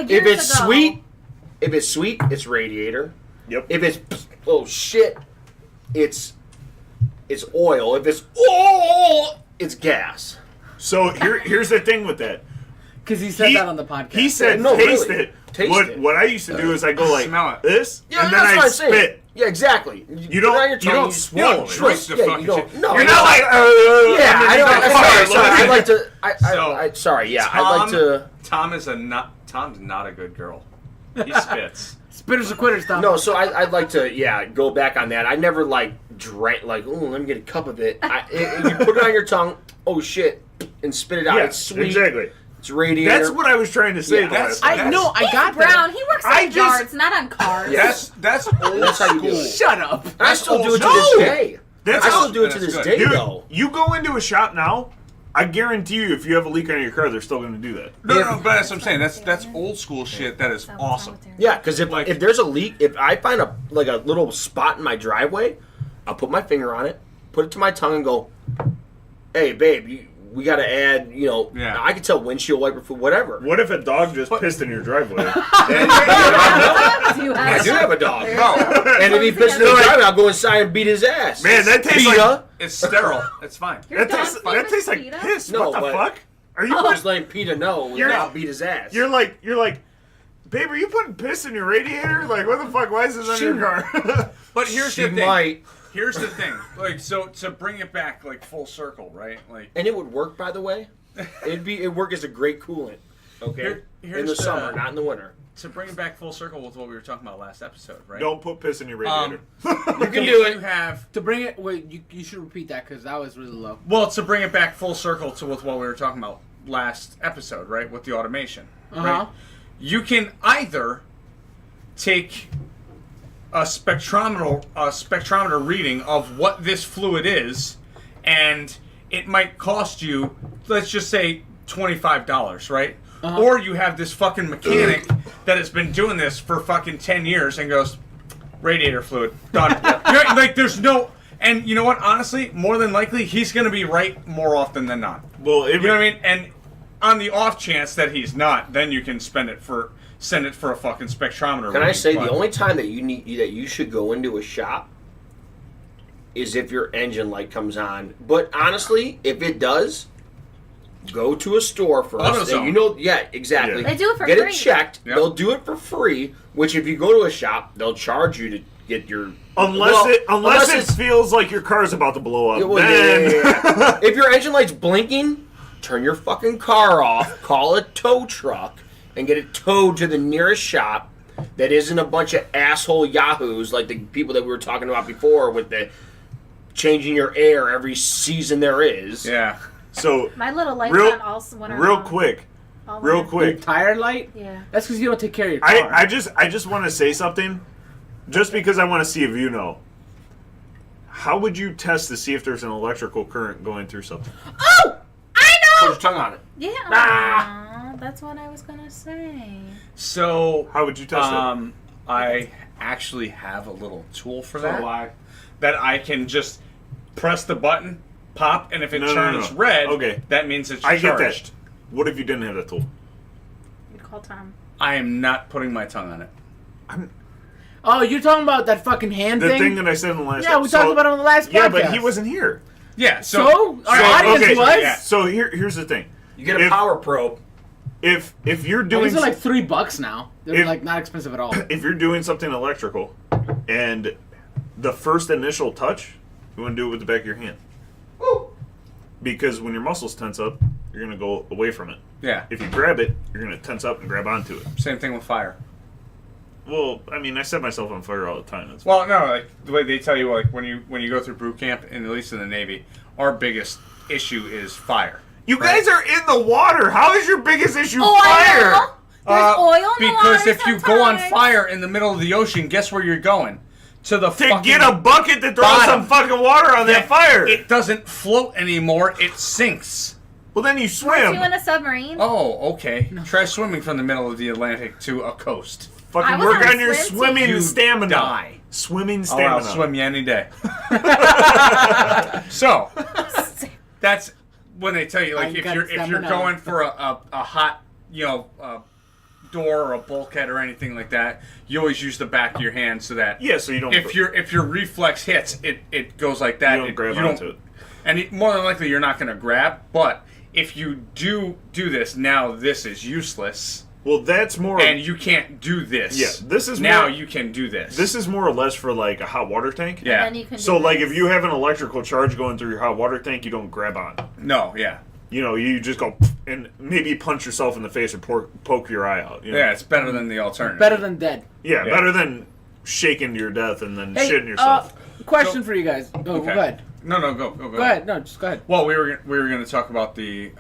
If years it's ago. sweet, it's radiator. Yep. If it's shit, it's oil. If it's gas. So here's the thing with that. Because he said that on the podcast. He said No, taste really. it. Taste what it. what I used to do is I go like Smell it. this, Yeah, and then that's I what I'm saying. spit. Yeah, exactly. You don't- put it on your you tongue, don't- you swallow you don't it. drink the Yeah, fucking you don't. shit. No, You're no. not like Yeah, I don't. Sorry, I'd like to. Sorry, yeah, I'd like to. Tom's not a good girl. He spits. Spitters or quitters, Tom. No, so I'd like to, go back on that. I never drank let me get a cup of it. You put it on your tongue. Oh shit, and spit it out. Yeah, It's sweet. exactly. It's radiator. That's what I was trying to say. Yeah, last I time. know. I He's got brown. that. He works I on just- yards, not on cars. Yes. That's old That's how you do school. it. Shut up. And I still do it to No! this day. That's I how- still do it to That's this good. day, Dude, though. you go into a shop now, I guarantee you, if you have a leak on your car, they're still going to do that. No, but that's what I'm saying. That's old school shit. That is awesome. Yeah, because if there's a leak, if I find a little spot in my driveway, I'll put my finger on it, put it to my tongue, and go, "Hey, babe, we got to add. Yeah. I can tell windshield wiper fluid, whatever." What if a dog just pissed in your driveway? I do have a dog, and if he pisses in the driveway, I'll go inside and beat his ass. Man, that tastes PETA. like It's sterile. It's fine. Your that dog tastes favors like PETA? piss. No, what the but- fuck? Are you? I was letting PETA know, You're- and I'll beat his ass. You're like, babe, are you putting piss in your radiator? Like, what the fuck? Why is this on your car? But here's she the thing. might, Here's the thing. Like, so to bring it back like full circle, right? Like, and it would work. By the way, it'd work as a great coolant. Okay, here's in the the- summer, not in the winter. to bring it back full circle with what we were talking about last episode, right? Don't put piss in your radiator. You can If do it. You have To bring it, wait, you should repeat that because that was really low. well to bring it back full circle to with what we were talking about last episode, right? With the automation, right? You can either take a spectrometer reading of what this fluid is, and it might cost you, let's just say, $25, right? Or you have this fucking mechanic that has been doing this for fucking 10 years and goes, radiator fluid, done. Like, there's no... And you know what? Honestly, more than likely, he's going to be right more often than not. Well, You know what I mean? And on the off chance that he's not, then you can send it for a fucking spectrometer. Can I reading, say but- the only time that you should go into a shop is if your engine light comes on. But honestly, if it does, go to a store first. AutoZone. And yeah, exactly. They do it for Get free. it checked. Yep. They'll do it for free. Which, if you go to a shop, they'll charge you to get your unless well, it feels like your car's about to blow up. Yeah, well, then yeah. If your engine light's blinking, turn your fucking car off, call a tow truck, and get it towed to the nearest shop that isn't a bunch of asshole yahoos like the people that we were talking about before with the changing your air every season there is. Yeah. So My little light's real, on all winter real long. quick, All real winter. quick. Tire light? Yeah. That's because you don't take care of your car. I just want to say something. just because I want to see if you know, how would you test to see if there's an electrical current going through something? Oh! I Put know! your tongue on it. Yeah. Ah! That's what I was going to say. So, How would you test it? I actually have a little tool for So that. do I. That I can just press the button, pop, and if it No, no, turns no. red, Okay. that means it's I charged. get that. What if you didn't have that tool? You'd call Tom. I am not putting my tongue on it. Oh, you're talking about that fucking hand The thing? thing that I said in the last Yeah, we talked about it on the last podcast. Yeah, but he wasn't here. Yeah, So? Our audience okay, was? yeah. So here's the thing. You get a If- power probe. If you're Well, doing these are like $3 now. They're If- like not expensive at all. if you're doing something electrical, and the first initial touch, you want to do it with the back of your hand. Because when your muscles tense up, you're gonna go away from it. Yeah, If you grab it, you're gonna tense up and grab onto it. same thing with fire. Well, I mean, I set myself on fire all the time. That's Well, no, like the way they tell you, like when you go through boot camp, and at least in the Navy, our biggest issue is fire. you guys are in the water. How is your biggest issue Oil! fire? There's oil in the Because water if you go on sometimes. fire in the middle of the ocean, guess where you're going? To the To fucking get a bucket to throw bottom. some fucking water on that fire. It doesn't float anymore; it sinks. Well, then you You swim. in a submarine? Oh, okay. Try swimming from the middle of the Atlantic to a coast. I Fucking was work on a on your swim swimming team. stamina. You die. Swimming Oh, stamina. I'll swim you any day. So that's when they tell you, like, I if got you're stamina. going for a hot, door or a bulkhead or anything like that, you always use the back of your hand so that Yeah, so you don't. if your reflex hits, it goes like that. You don't grab onto it. And more than likely, you're not going to grab. But if you do this, now this is useless, Well, that's more. and you can't do this. Yeah, this is now more- you can do this. This is more or less for like a hot water tank. yeah. And then you can So do like this. if you have an electrical charge going through your hot water tank, you don't grab on. No, yeah. You know, you just go and maybe punch yourself in the face or poke your eye out. You know? Yeah, it's better than the alternative. Better than dead. Yeah, Yeah. better than shaking to your death and then Hey, shitting yourself. Question for you guys. Go Okay. ahead. No, go Go ahead. No, just go ahead. Well, we were going to talk about the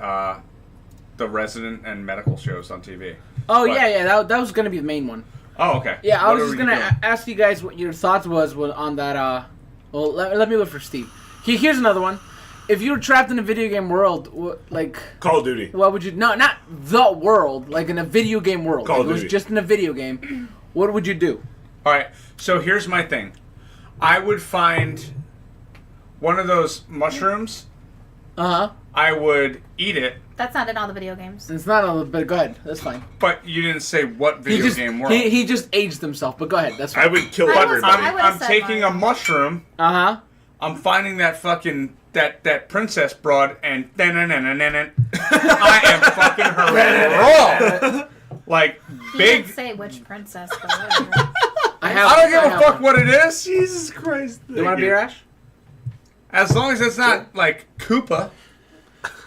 resident and medical shows on TV. Oh, But- yeah. That was going to be the main one. Oh, okay. Yeah, I What was are just we going doing? to ask you guys what your thoughts was on that. Well, let me wait for Steve. Here's another one. If you were trapped in a video game world, Call of Duty. what would you... No, not the world. Like in a video game world. Call Like, of it was Duty. just in a video game. What would you do? All right. So here's my thing. I would find one of those mushrooms. Uh-huh. I would eat it, That's not in all the video games. It's not a... But go ahead. That's fine. but you didn't say what video He just, game world. he just aged himself. But go ahead. That's fine. I would kill I was- everybody. I would've I'm said taking Mario. a mushroom. Uh-huh. I'm finding that fucking that princess broad, and I am fucking her raw. Like He big. didn't say which princess, but whatever. I I don't give a have fuck one. what it is. Jesus Christ. You want a beer, Ash? As long as it's not like Koopa.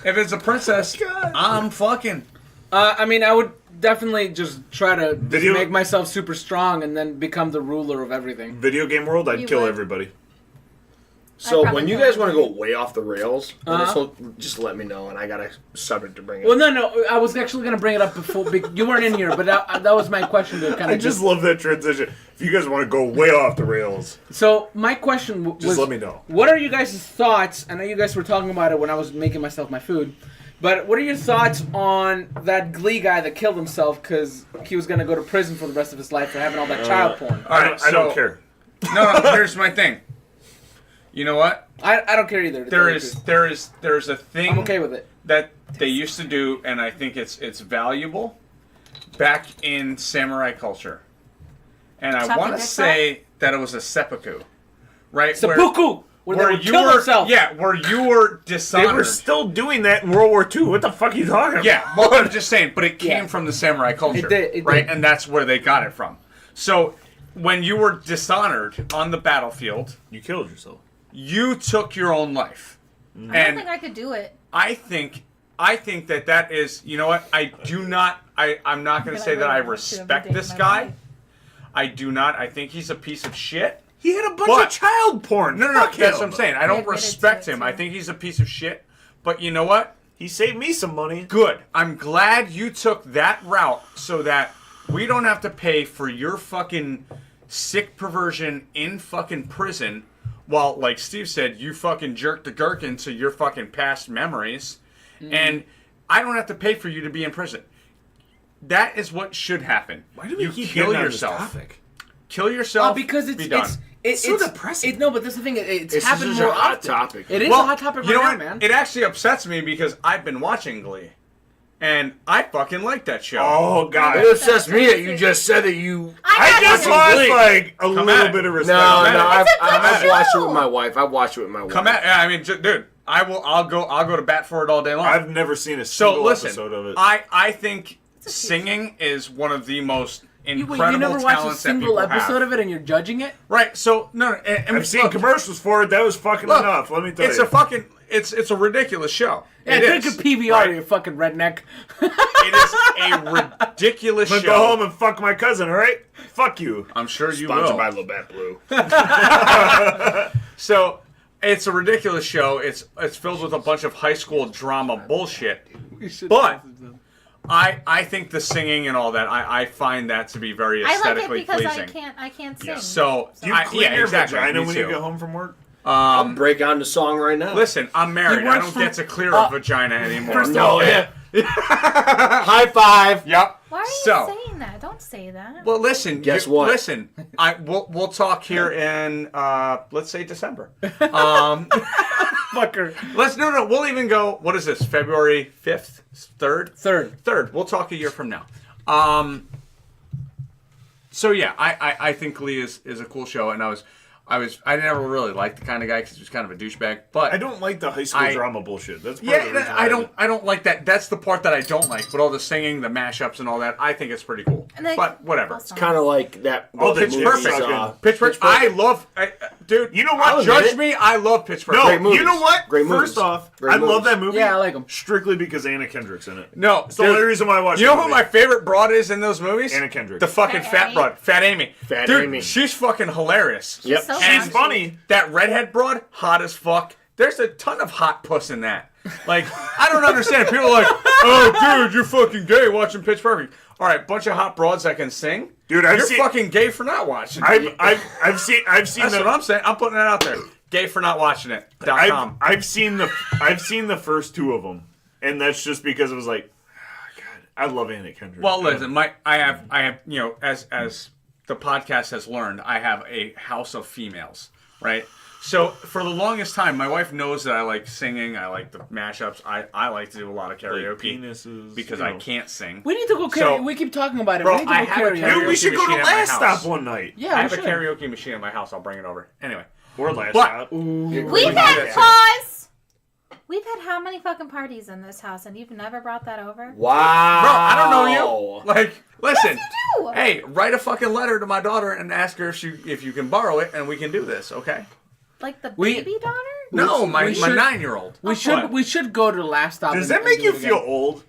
If it's a princess, I'm fucking. I mean, I would definitely just try to just Video- make myself super strong and then become the ruler of everything. Video game world, I'd You kill would. everybody. So probably when you kill guys want to go everybody. way off the rails, on this Uh-huh. whole- just let me know, and I got a subject to bring up. Well, no, I was actually gonna bring it up before you weren't in here, but that was my question to kind I of just love that transition. If you guys want to go way off the rails, So my question was, just let me know. what are you guys' thoughts? I know you guys were talking about it when I was making myself my food, but what are your thoughts on that Glee guy that killed himself because he was gonna go to prison for the rest of his life for having all that child porn? All right, I don't so- care. No, here's my thing. You know what? I don't care either. to tell There you the is truth. there's a thing I'm okay with it. that they used to do, and I think it's valuable back in samurai culture. And I Chopping want to dicks say that it was a seppuku, right? Seppuku, where they would you kill were, themselves. yeah, where you were They dishonored. were still doing that in World War II. What the fuck are you talking about? Yeah, well, I'm just saying, but it came Yeah. from the samurai culture, It right? did. And that's where they got it from. So when you were dishonored on the battlefield, You killed yourself. you took your own life. I don't And think I could do it. I think that is, you know what? I'm not going to But I say that I really want to every respect day this of my guy. life. I do not. I think he's a piece of shit. He had a bunch But- of child porn. No, Fuck that's him. what I'm saying. I He don't admitted to respect it, him. too. I think he's a piece of shit. But you know what? He saved me some money. Good. I'm glad you took that route so that we don't have to pay for your fucking sick perversion in fucking prison while, like Steve said, you fucking jerk the gherkin to your fucking past memories, and I don't have to pay for you to be in prison. That is what should happen. Why do we you keep kill getting on this yourself? topic? Kill yourself. Because be done. it's so depressing. No, but that's the thing. It's This happened is more a hot often. topic. It is Well, a hot topic you know right what? now, man. It actually upsets me because I've been watching Glee, and I fucking like that show. Oh God! It upsets me that you just said that you. I just lost like a little at it. bit of respect. No, Come I've show. watched it with my wife. I've watched it with my wife. Come at, I mean, dude, I'll go to bat for it all day long. I've never seen a so single listen, episode of it. I think singing is one of the most incredible You never watched a talents that single people episode have. of it, and you're judging it. Right? So no, and I've seen look, commercials for it. That was fucking look, enough. Let me tell it's you. a fucking it's a ridiculous show. Yeah, It drink is, a PBR, right? you fucking redneck. It is a ridiculous I'm show. gonna go home and fuck my cousin. All right? Fuck you. I'm sure you Sponsored will. by Labatt Blue. So it's a ridiculous show. It's filled with a bunch of high school drama bullshit. But I think the singing and all that, I find that to be very I like it aesthetically because pleasing. I can't sing. So Do you I, clean yeah, your exactly. vagina Me when too. you get home from work? I'll break on the song right now. Listen, I'm married. He I works don't for- get to clear a vagina anymore. First No, Okay? yeah. High five. Yep. Why are you So- saying that? Don't say that. Well, listen. Guess what? Listen, we'll talk here in let's say December. Fucker. No. We'll even go. What is this? February 5th, 3rd, Third. 3rd. We'll talk a year from now. So yeah, I think Glee is a cool show, and I never really liked the kind of guy because he was kind of a douchebag. But I don't like the high school I- drama bullshit. That's part of the reason I don't like that. That's the part that I don't like. But all the singing, the mashups, and all that, I think it's pretty cool. And they- But whatever. Awesome. Kind of like that. Oh, the Pitch movie, Perfect. Pitch Perfect. I love, dude. You know what? I'll Judge admit it. me. I love Pitch Perfect. No, Great movies. you know what? Great First movies. off, Great I love movies. that movie. Yeah, I like 'em. Strictly because Anna Kendrick's in it. No, It's the only reason why I watched You know the who movie. my favorite broad is in those movies? Anna Kendrick. The fucking Fat fat Amy? broad, Fat Amy. Fat Dude, Amy. she's fucking hilarious. Yep. So She's fun. funny. That redhead broad, hot as fuck. There's a ton of hot puss in that. Like, I don't understand. People are like, oh, dude, you're fucking gay watching Pitch Perfect. All right, bunch of hot broads that can sing. Dude, I've you're seen- fucking gay for not watching. I've seen That's the what I'm saying. I'm putting it out there. Gay for not watching it. .com. I've seen the first two of them, and that's just because it was like, God, I love Anna Kendrick. Well, listen, I have, you know, as the podcast has learned, I have a house of females, right? So for the longest time, my wife knows that I like singing. I like the mashups. I like to do a lot of Like karaoke penises, because you I know. can't sing. We need to go karaoke. So- We keep talking about it. Bro, we need to I go have a karaoke. Dude, we should go to machine at my Last house. Stop one night. Yeah, I we have a should. karaoke machine at my house. I'll bring it over. Anyway. Or Last What? Stop. We've had pause. We've had how many fucking parties in this house, and you've never brought that over? Wow. Bro, I don't know you. Like, listen. Yes, you do. Hey, write a fucking letter to my daughter and ask her if you can borrow it, and we can do this, okay? Like the We- baby daughter? No, my we should- 9-year-old. We should go to Last Stop. Does and- that make and you do it feel again. old?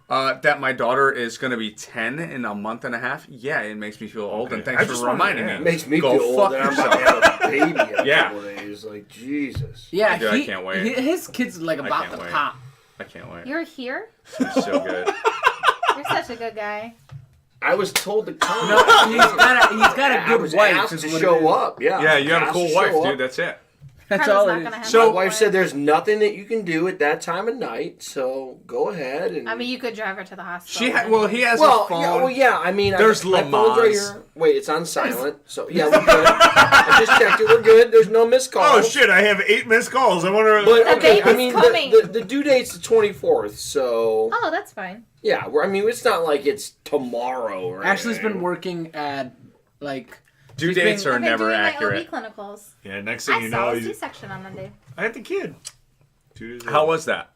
That my daughter is going to be 10 in a month and a half. Yeah, it makes me feel old, and Okay. I thanks just for wanted to reminding ask. me. Makes me Go feel fuck old that I'm about to yourself. have a baby in a Yeah. couple days. Like, Jesus. Yeah, Dude, I can't wait. His kid's like about can't to wait. pop. I can't wait. You're here? It's so good. You're such a good guy. I was told to come. No, he's got a I good was wife. asked is to what it show is. up. Yeah. Yeah, you have a Asked cool to wife, show dude. up. That's it. That's Carla's all not it gonna is. have So- a My wife boy. said there's nothing that you can do at that time of night, so go ahead and. I mean, you could drive her to the hospital. He has well, a phone. yeah, I mean, There's my phone's right Lamaze. here. Wait, it's on silent, so yeah, we're good. I just checked it. We're good. There's no missed calls. Oh shit! I have 8 missed calls. I wonder. But The okay, I baby's mean, coming. the due date's the 24th, so Oh, that's fine. yeah. I mean, it's not like it's tomorrow. Or Ashley's been anything. working at like. Due she's dates been- are I've been never doing accurate. my OB clinicals. Yeah. Next thing I you saw know, a C-section on Monday. I had the kid. 2 days. How was that?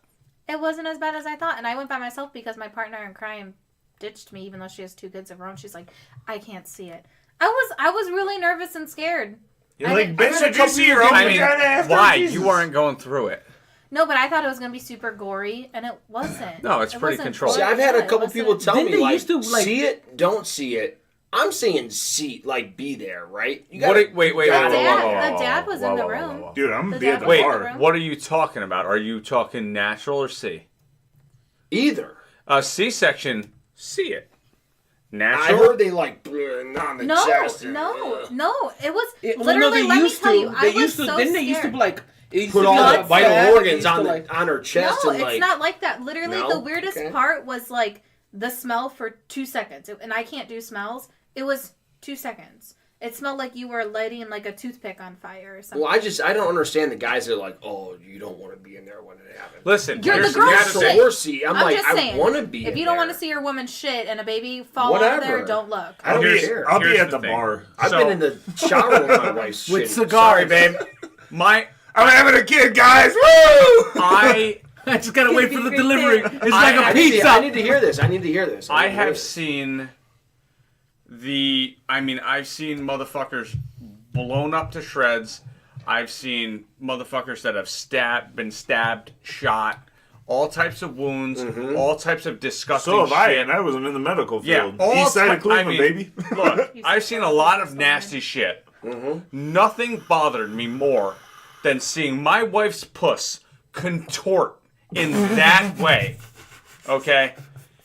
It wasn't as bad as I thought, and I went by myself because my partner in crime ditched me, even though she has 2 kids of her own. She's like, I can't see it. I was really nervous and scared. You're I like, didn't- bitch, I did you see your own I mean, vagina after? why? Jesus. You weren't going through it. No, but I thought it was gonna be super gory, and it wasn't. No, it's It pretty wasn't controlled. See, gory I've had at a all. It couple wasn't- people tell Didn't me they like, used to, like- see it, don't see it. I'm saying see, like be there, right? You What? gotta- Wait. The dad was in the room. Dude, I'm The gonna be at dad the was Wait, in the bar. room. what are you talking about? Are you talking natural or C? Either. C-section, see it. natural. I heard they like on the chest. No. It was Well, literally. Let me tell you, I was so Didn't scared. they used to like Put all the vital organs on her chest No, and it's not like that. Literally, No? the weirdest Okay. part was like the smell for 2 seconds, and I can't do smells. It was 2 seconds. It smelled like you were lighting like a toothpick on fire or something. Well, I don't understand the guys that are like, oh, you don't want to be in there when it happens. Listen, You're here's the girl gotta say- shit. I'm I'm like, just I saying, want to be. If in you don't there. want to see your woman shit and a baby fall out of there, Whatever. don't look. I don't Here's- care. I'll be here's at the thing. bar. I've So- been in the shower with my wife's with shit. cigars. Sorry, babe. I'm having a kid, guys. Woo! I just gotta wait for the delivery. It's like I a pizza. I need to hear this. I need to hear this. I have seen I've seen motherfuckers blown up to shreds. I've seen motherfuckers that have been stabbed, shot, all types of wounds, all types of disgusting So have I, shit. and I was in the medical Yeah, field. all East side ti- of Cleveland, I mean- baby. Look, I've seen a lot of nasty shit. Nothing bothered me more than seeing my wife's puss contort in that way. Okay?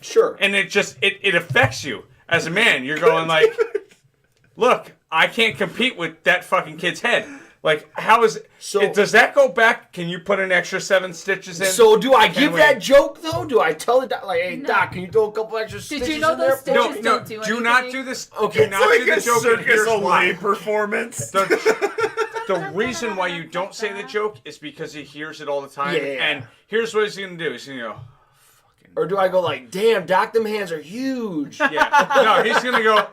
Sure. And it just it affects you as a man. You're going like, look, I can't compete with that fucking kid's head. Like, how is So- does that go back? Can you put an extra 7 stitches in? So do I give we- that joke though? Do I tell the doc like, hey Doc, can you throw a couple extra stitches you know in there? those stitches no, don't do do not anything? do this. Okay. Do not do the joke. And here's Circus why. Olay performance. The reason why you don't say the joke is because he hears it all the time. Yeah. And here's what he's going to do. He's going to go, Or do I go like, damn, Doc, them hands are huge. yeah. No, he's going to go,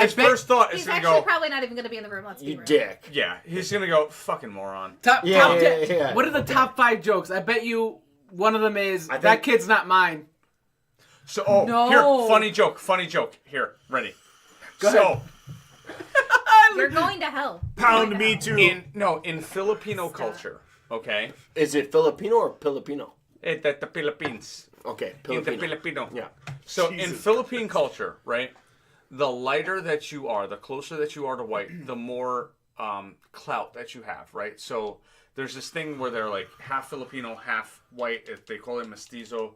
his bet- first thought is He's going to actually go, probably not even going to be in the room. Let's be You real. dick. yeah. He's going to go, fucking moron. Top Yeah, 10. yeah. What are the top 5 jokes? I bet you one of them is I that think- kid's not mine. So, No. here, funny joke. Here, ready. So, You're going to hell. Pound me too. in Filipino culture, okay? Is it Filipino or Filipino? The Philippines. Okay, In the Filipino. Filipino. Yeah. So in Jesus Philippine culture, right, the lighter that you are, the closer that you are to white, the more clout that you have, right? So there's this thing where they're like half Filipino, half white. They call it mestizo.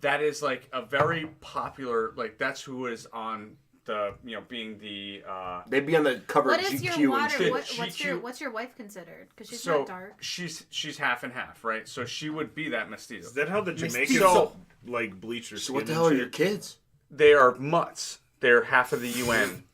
That is like a very popular, like that's who is on the, being the. They'd be on the cover What of is GQ your and water? shit. What's your wife considered? Because she's So not dark. she's half and half, right? So she would be that mestizo. Is that how the Jamaicans So- like bleach their So skin? what the and hell are shit? your kids? They are mutts. They're half of the UN.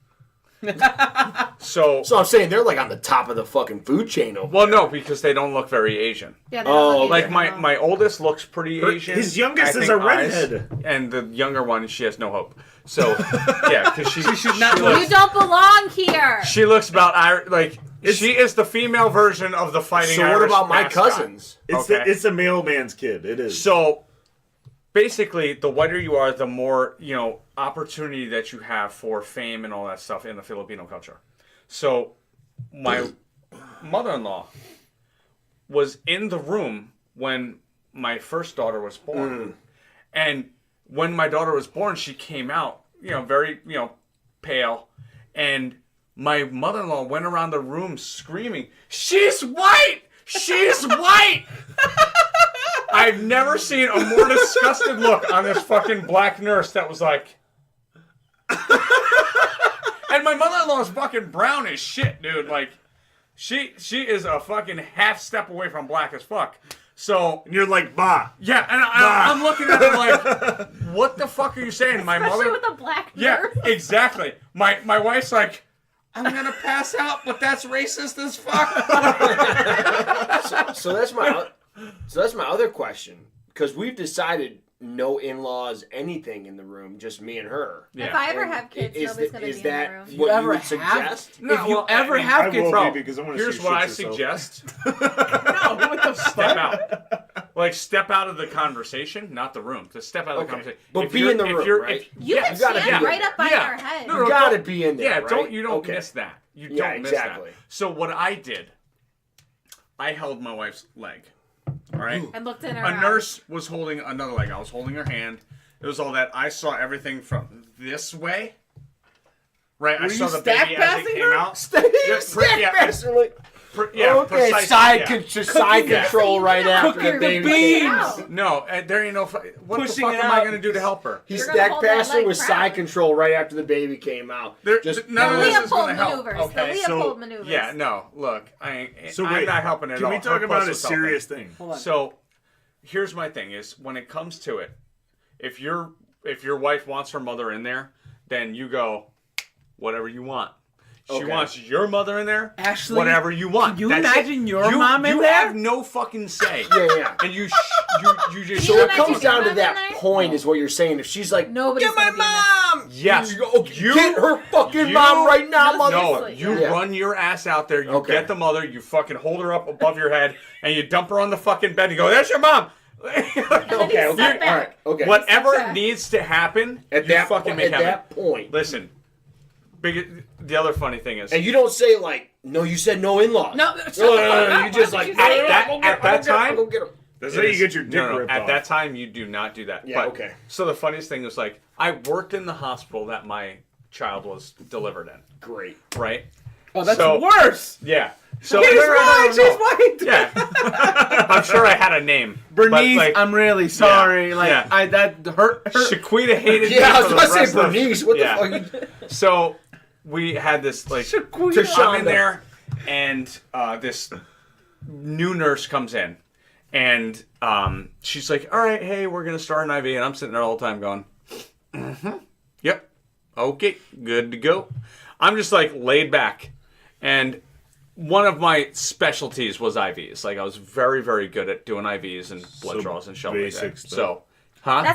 So So I'm saying they're like on the top of the fucking food chain over well, no, because they don't look very Asian. Yeah, Oh, Like my oldest looks pretty Asian. his youngest I is think a redhead. eyes, and the younger one, she has no hope. So yeah, because she should not You looks, don't belong here. she looks about she is the female version of the fighting. So what Irish about my mascot. cousins? It's Okay. it's a mailman's kid. It is. So basically, the whiter you are, the more opportunity that you have for fame and all that stuff in the Filipino culture. So my mother-in-law was in the room when my first daughter was born. And when my daughter was born, she came out, very, pale. And my mother-in-law went around the room screaming, "She's white! She's white!" I've never seen a more disgusted look on this fucking black nurse that was like... And my mother-in-law is fucking brown as shit, dude. Like, she is a fucking half step away from black as fuck. So and you're like, bah. yeah, and I'm looking at her like, what the fuck are you saying? My Especially mother. with a black Yeah, nurse. exactly. My wife's like, I'm gonna pass out, but that's racist as fuck. So that's my other question, because we've decided no in-laws, anything in the room, just me and her. If I ever And have kids, is nobody's that- going to is be in that the room. what ever you would have- suggest? No, if you well, ever I mean, have I kids, will bro, be because I want to here's see what I yourself. suggest. no, what the Step fuck? out. Like, step out of the conversation, not the room. Just step out of the Okay. conversation. But If be you're- in the if room, you're- right? if- You yeah, can you gotta stand be right there. up by Yeah. our head. No, You gotta be in there, Yeah, right? you don't Okay. miss that. You Yeah, don't miss exactly. that. So what I did, I held my wife's leg. All right. And looked in her A eyes. nurse was holding another leg. I was holding her hand. It was all that. I saw everything from this way. Right. I Were saw you the stack baby as it passing came her? out. Stack Yeah, faster, like, Okay, side control right after the baby came out. No, there ain't no. What Pushing the fuck it am I out. going to do to help her? He's You're gonna that hold that bastard leg with proud. side control right after the baby came out. Just None of this is Leopold going to help. maneuvers. Okay, The Leopold maneuvers. yeah, no. Look, I'm wait, not helping at Can all. we talk Her about puss a was helping. serious thing? Hold on. So, here's my thing: is when it comes to it, if your wife wants her mother in there, then you go, whatever you want. She Okay. wants your mother in there. Ashley, whatever you want. can you That's imagine it. your mom in You there? have no fucking say. Yeah. And you just. So you it comes imagine down your to mom in that there? point, is what you're saying. If she's like, Nobody's get my gonna be in there. mom. Yes. You get her fucking mom right now, No, mother. No, Seriously. you Yeah. run your ass out there. You Okay. get the mother. You fucking hold her up above your head, and you dump her on the fucking bed. And you go, "There's your mom." Okay, Step okay, back. all right, okay. Whatever back. needs to happen, At you that fucking at make happen. that point, Listen, the other funny thing is, and you don't say like, no, you said no in-laws. No, No, you just like At that- at that time- go get him. That's how you get your dick no, ripped at off. that time, you do not do that. Yeah, But- okay. So the funniest thing was like, I worked in the hospital that my child was delivered in, Great. right? Oh, that's So- worse. Yeah. So She's no, no, no, white. no, no. She's white. Yeah. I'm sure I had a name. Bernice, but, like, I'm really sorry. Yeah, Like yeah. I that hurt. Shaquita hated Yeah, me I was for the about to rest say of- Bernice. What yeah. the fuck? So we had this like Shaquita. I'm in there, and this new nurse comes in, and she's like, "All right, hey, we're gonna start an IV," and I'm sitting there all the time going, "Yep, okay, good to go." I'm just like laid back, and one of my specialties was IVs. Like I was very, very good at doing IVs and blood So draws and shit like that. basic stuff. So, huh?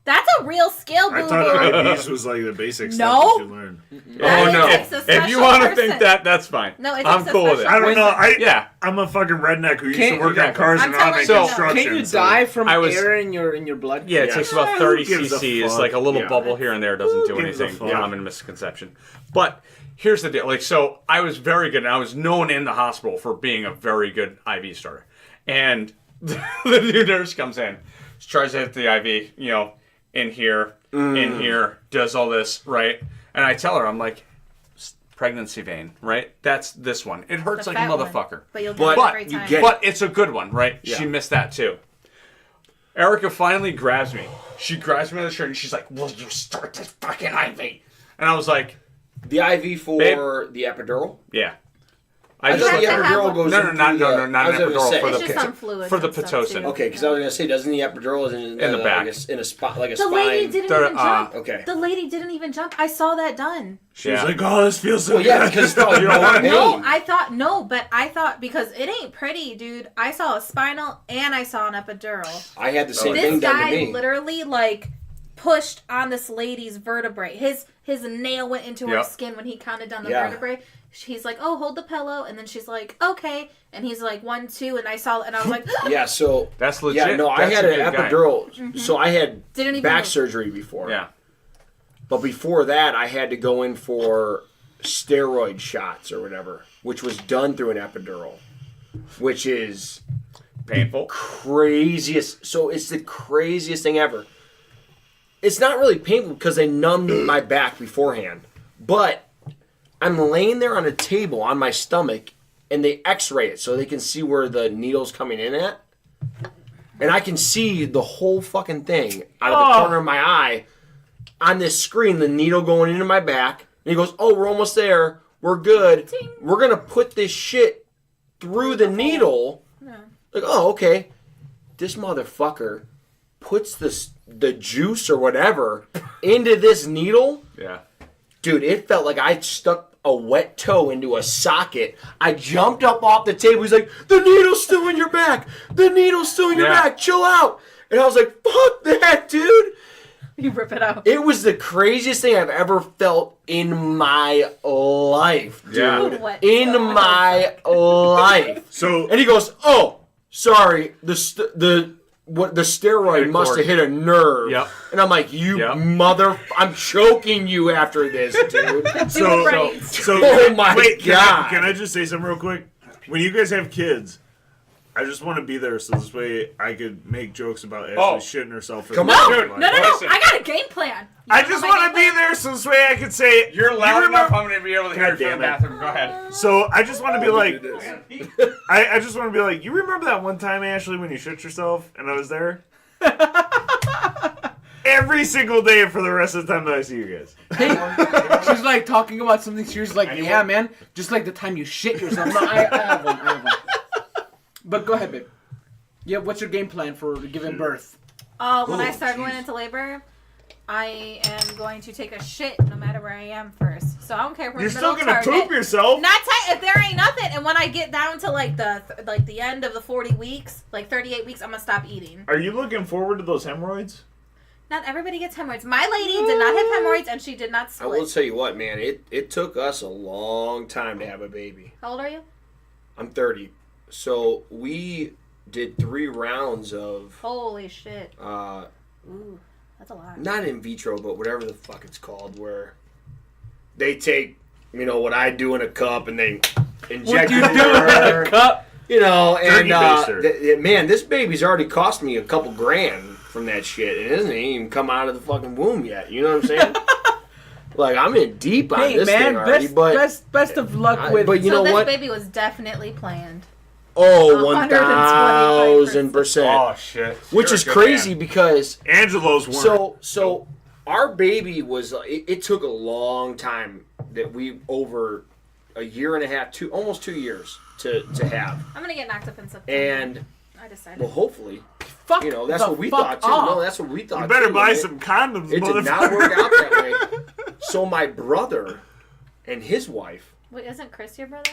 That's a real skill, boo I thought IVs was like the basic stuff No. you should learn. That Oh no! takes a If special you want to person. think that, that's fine. No, it I'm takes a cool with it. special I don't know. Yeah. I'm a fucking redneck who used Can't- to work on exactly. cars I'm and telling on you, construction. Can you so- die from I was- air in your blood? Yeah, it Yeah. takes about Who 30 gives a cc's. fuck? Like a little Yeah. bubble here and there doesn't do Who gives a anything. fuck? Common misconception. But here's the deal. Like, so I was very good, and I was known in the hospital for being a very good IV starter. And the new nurse comes in, she tries to hit the IV, in here, does all this, right? And I tell her, I'm like, pregnancy vein, right? That's this one. It hurts The like a fat one. motherfucker. But you'll get But it every you time. get- But it's a good one, right? Yeah. She missed that too. Erica finally grabs me. She grabs me by the shirt and she's like, "Will you start this fucking IV?" And I was like, The IV for Babe. the epidural? "Yeah." I just thought the have to have epidural one. goes No, into not the, an I was gonna epidural say. for It's the just some fluids for the and stuff, Pitocin. too. Okay, because I was gonna say, doesn't the epidural is in the back. in a spot like a The spine? lady didn't They're, even jump. okay. The lady didn't even jump. I saw that done. She was Yeah. like, "Oh, this feels so Well, yeah, good." because you don't want pain. No, I thought because it ain't pretty, dude. I saw a spinal and I saw an epidural. I had the same This thing done to guy me. literally pushed on this lady's vertebrae. His nail went into her Yep. skin when he counted down the Yeah. vertebrae. He's like, "Oh, hold the pillow," and then she's like, "Okay," and he's like, 1, 2, and I was like, Yeah, so That's legit. yeah, no, I That's had a an good guy. epidural. So I had Didn't even back move. surgery before. Yeah. But before that, I had to go in for steroid shots or whatever, which was done through an epidural, which is Painful. craziest. So it's the craziest thing ever. It's not really painful because they numbed my back beforehand, but I'm laying there on a table on my stomach, and they X-ray it so they can see where the needle's coming in at, and I can see the whole fucking thing out of the corner of my eye on this screen. The needle going into my back, and he goes, "Oh, we're almost there. We're good. Ding. We're gonna put this shit through the needle." Like, oh, okay. This motherfucker puts the juice or whatever into this needle. Yeah. Dude, it felt like I stuck a wet toe into a socket. I jumped up off the table. He's like, "The needle's still in your back. The needle's still in your Yeah. back. Chill out." And I was like, "Fuck that, dude." You rip it out. It was the craziest thing I've ever felt in my life, dude. Yeah. What? In my life. So And he goes, "Oh, sorry, the steroid Hit a must cord. have hit a nerve." Yep. And I'm like, "You Yep. I'm choking you after this, dude." so right. so Oh my wait, God. Can I just say something real quick? When you guys have kids, I just want to be there so this way I could make jokes about Ashley Oh. shitting herself. Come in on. the Dude, No, life. no, no! Listen. I got a game plan. I just want to be there so this way I can say You're loud remember- enough. I'm going to be able to hear God it from the damn it. bathroom. Go ahead. So I just want to be like, Do this. I just want to be like, you remember that one time, Ashley, when you shit yourself and I was there? Every single day for the rest of the time that I see you guys. She's like talking about something serious. Like, yeah, man, just like the time you shit yourself. No, I have one. But go ahead, babe. Yeah, what's your game plan for giving birth? When I start going into labor, I am going to take a shit no matter where I am first. So I don't care if we're You're in the middle still of gonna Target. poop yourself. Not tight if there ain't nothing. And when I get down to like the end of the 40 weeks, like 38 weeks, I'm gonna stop eating. Are you looking forward to those hemorrhoids? Not everybody gets hemorrhoids. My lady did not have hemorrhoids, and she did not I will split. tell you what, man. It took us a long time to have a baby. How old are you? I'm 30, so we did 3 rounds of Holy shit. Ooh, that's a lot. not in vitro, but whatever the fuck it's called, where they take, what I do in a cup and they inject it in her, Cup. and Turkey baster. man, this baby's already cost me a couple grand from that shit. It hasn't even come out of the fucking womb yet. You know what I'm saying? Like, I'm in deep on Hey, this man, thing already, best of luck with. but you so know this what? baby was definitely planned. Oh, 125%. 1,000%. Oh, shit. Which You're is a good crazy man. because Angelo's weren't. so our baby was it took a long time that we over a year and a half, almost 2 years to have. I'm gonna get knocked up in September. And I decided. well, hopefully, fuck that's the what we fuck thought too. off. No, that's what we thought. You better too, buy and some condoms, It did motherfucker. not work out that way. So my brother and his wife. Wait, isn't Chris your brother?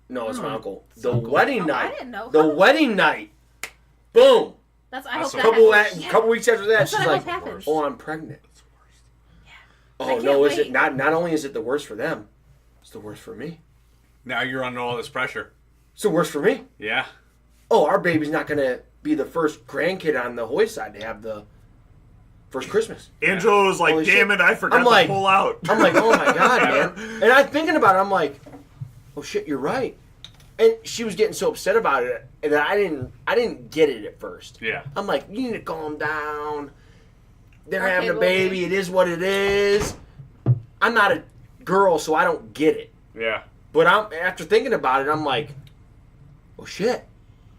No, it's my uncle. The uncle. wedding Oh, night. I didn't know. The How- wedding night. Boom. That's. I hope a that Couple happens. Yeah. couple weeks after that, That's she's what I like, hope happens. "Oh, I'm pregnant." I Oh can't no! Is wait. it not? Not only is it the worst for them, it's the worst for me. Now you're under all this pressure. It's the worst for me. Yeah. Oh, our baby's not gonna be the first grandkid on the Hoy side to have the first Christmas. Angelo was like, Holy damn shit. it, I forgot I'm like- to pull out. I'm like, oh my god, man! And I'm thinking about it. I'm like, oh shit, you're right. And she was getting so upset about it that I didn't get it at first. Yeah. I'm like, you need to calm down. They're Okay, having a well, baby. It is what it is. I'm not a girl, so I don't get it. Yeah. But after thinking about it, I'm like, oh shit,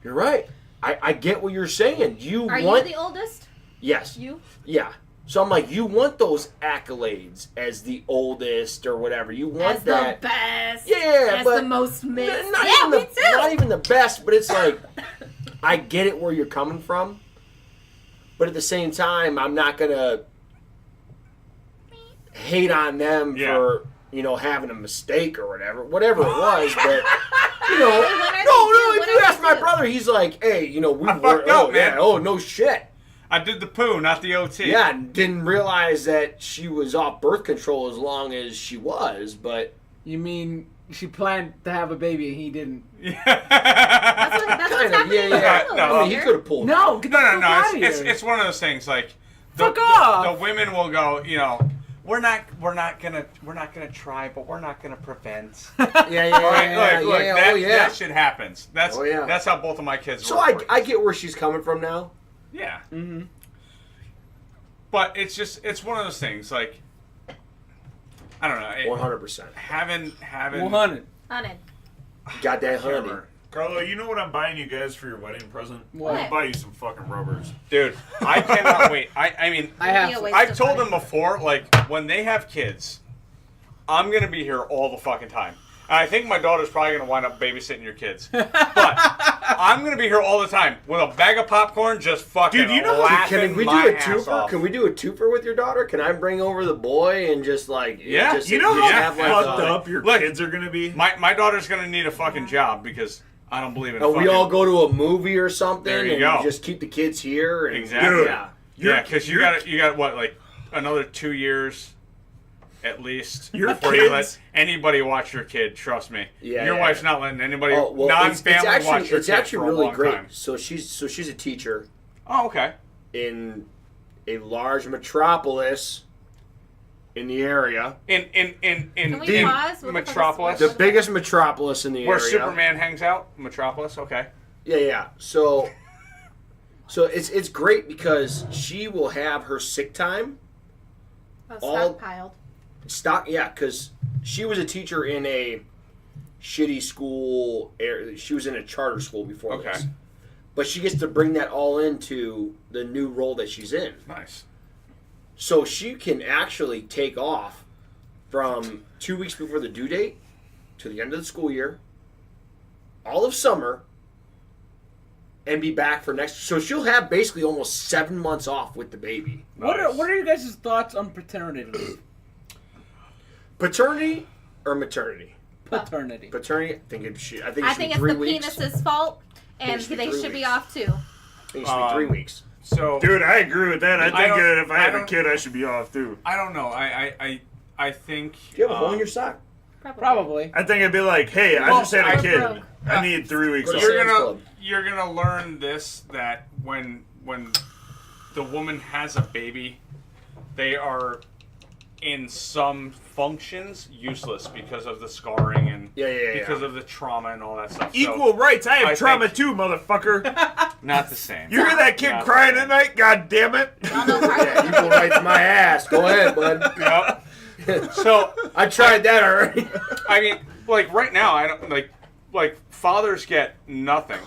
you're right. I get what you're saying. You Are want you the oldest? yes, You? yeah. So I'm like, you want those accolades as the oldest or whatever. You want As that. the best. Yeah, As but the most mixed. Not Yeah, even me the, too. Not even the best, but it's like, I get it where you're coming from. But at the same time, I'm not going to hate on them Yeah. for, having a mistake or whatever it was. But, When are they no, due? if When you are ask they my due? brother, he's like, hey, we I were, fucked up, man. yeah, oh, no shit. I did the poo, not the OT. Yeah, and didn't realize that she was off birth control as long as she was, but You mean she planned to have a baby and he didn't? That's what's kind of, happening. yeah. with No, I mean, he here. could have pulled. No, get the No, fuck no, no. out of It's, here. it's one of those things like Fuck off. the women will go, we're not gonna try, but we're not gonna prevent. Yeah, Right? Look, that, oh yeah. that shit happens. That's Oh, yeah. that's how both of my kids. So were. I get where she's coming from now. Yeah. Mm-hmm. But it's one of those things like I don't know. 100%. Having 100. On it. Got that I can't honey. remember. Carlo, you know what I'm buying you guys for your wedding present? What? I'm gonna buy you some fucking rubbers. Dude, I cannot wait. I mean, I have. Be a to. waste I've of told money. them before, like, when they have kids, I'm going to be here all the fucking time. And I think my daughter's probably going to wind up babysitting your kids. But I'm going to be here all the time with a bag of popcorn just fucking Dude, you know- laughing Can we do my a ass twofer? off. Can we do a twofer with your daughter? Can I bring over the boy and just like Yeah. just, You know just how have, like, fucked up your Look, kids are gonna be? My daughter's going to need a fucking job because I don't believe in we fucking... all go to a movie or something There you and go. just keep the kids here. And, Exactly. Dude. Yeah. Yeah, because you got what, like, another 2 years at least Your before you let kids- anybody watch your kid. Trust me. Yeah, Your yeah. wit's not letting anybody Oh, well, non-family watch your it's kid actually for a really long great. time. So she's a teacher Oh, okay. in a large metropolis in the area. In Can we the pause? What the fuck is- Metropolis, The biggest metropolis in the where area. Superman hangs out. Metropolis. Okay. Yeah. So it's great because she will have her sick time Stockpiled. Yeah, because she was a teacher in a shitty school. She was in a charter school before this. But she gets to bring that all into the new role that she's in. Nice. So she can actually take off from 2 weeks before the due date to the end of the school year, all of summer, and be back for next. So she'll have basically almost 7 months off with the baby. What are your guys' thoughts on paternity leave? Paternity or maternity? Paternity. Paternity. I think it should be it's 3 the weeks. penis's fault, and they should be off too. I think it should be 3 weeks. So, Dude, I agree with that. I think if I have a don't- kid, I should be off too. I don't know. I think. Do you have a hole in your sock? Probably. I think I'd be like, hey, I Well, just had a I kid. broke. I need 3 weeks off. You're gonna learn this, that when the woman has a baby, they are in some functions useless because of the scarring and because of the trauma and all that stuff. Equal rights. I have I trauma think- too, motherfucker. Not the same. You hear that kid Not crying the same. at night? God damn it. Yeah, equal rights my ass. Go ahead, bud. Yep. So I tried that already. I mean, like right now, I don't like fathers get nothing,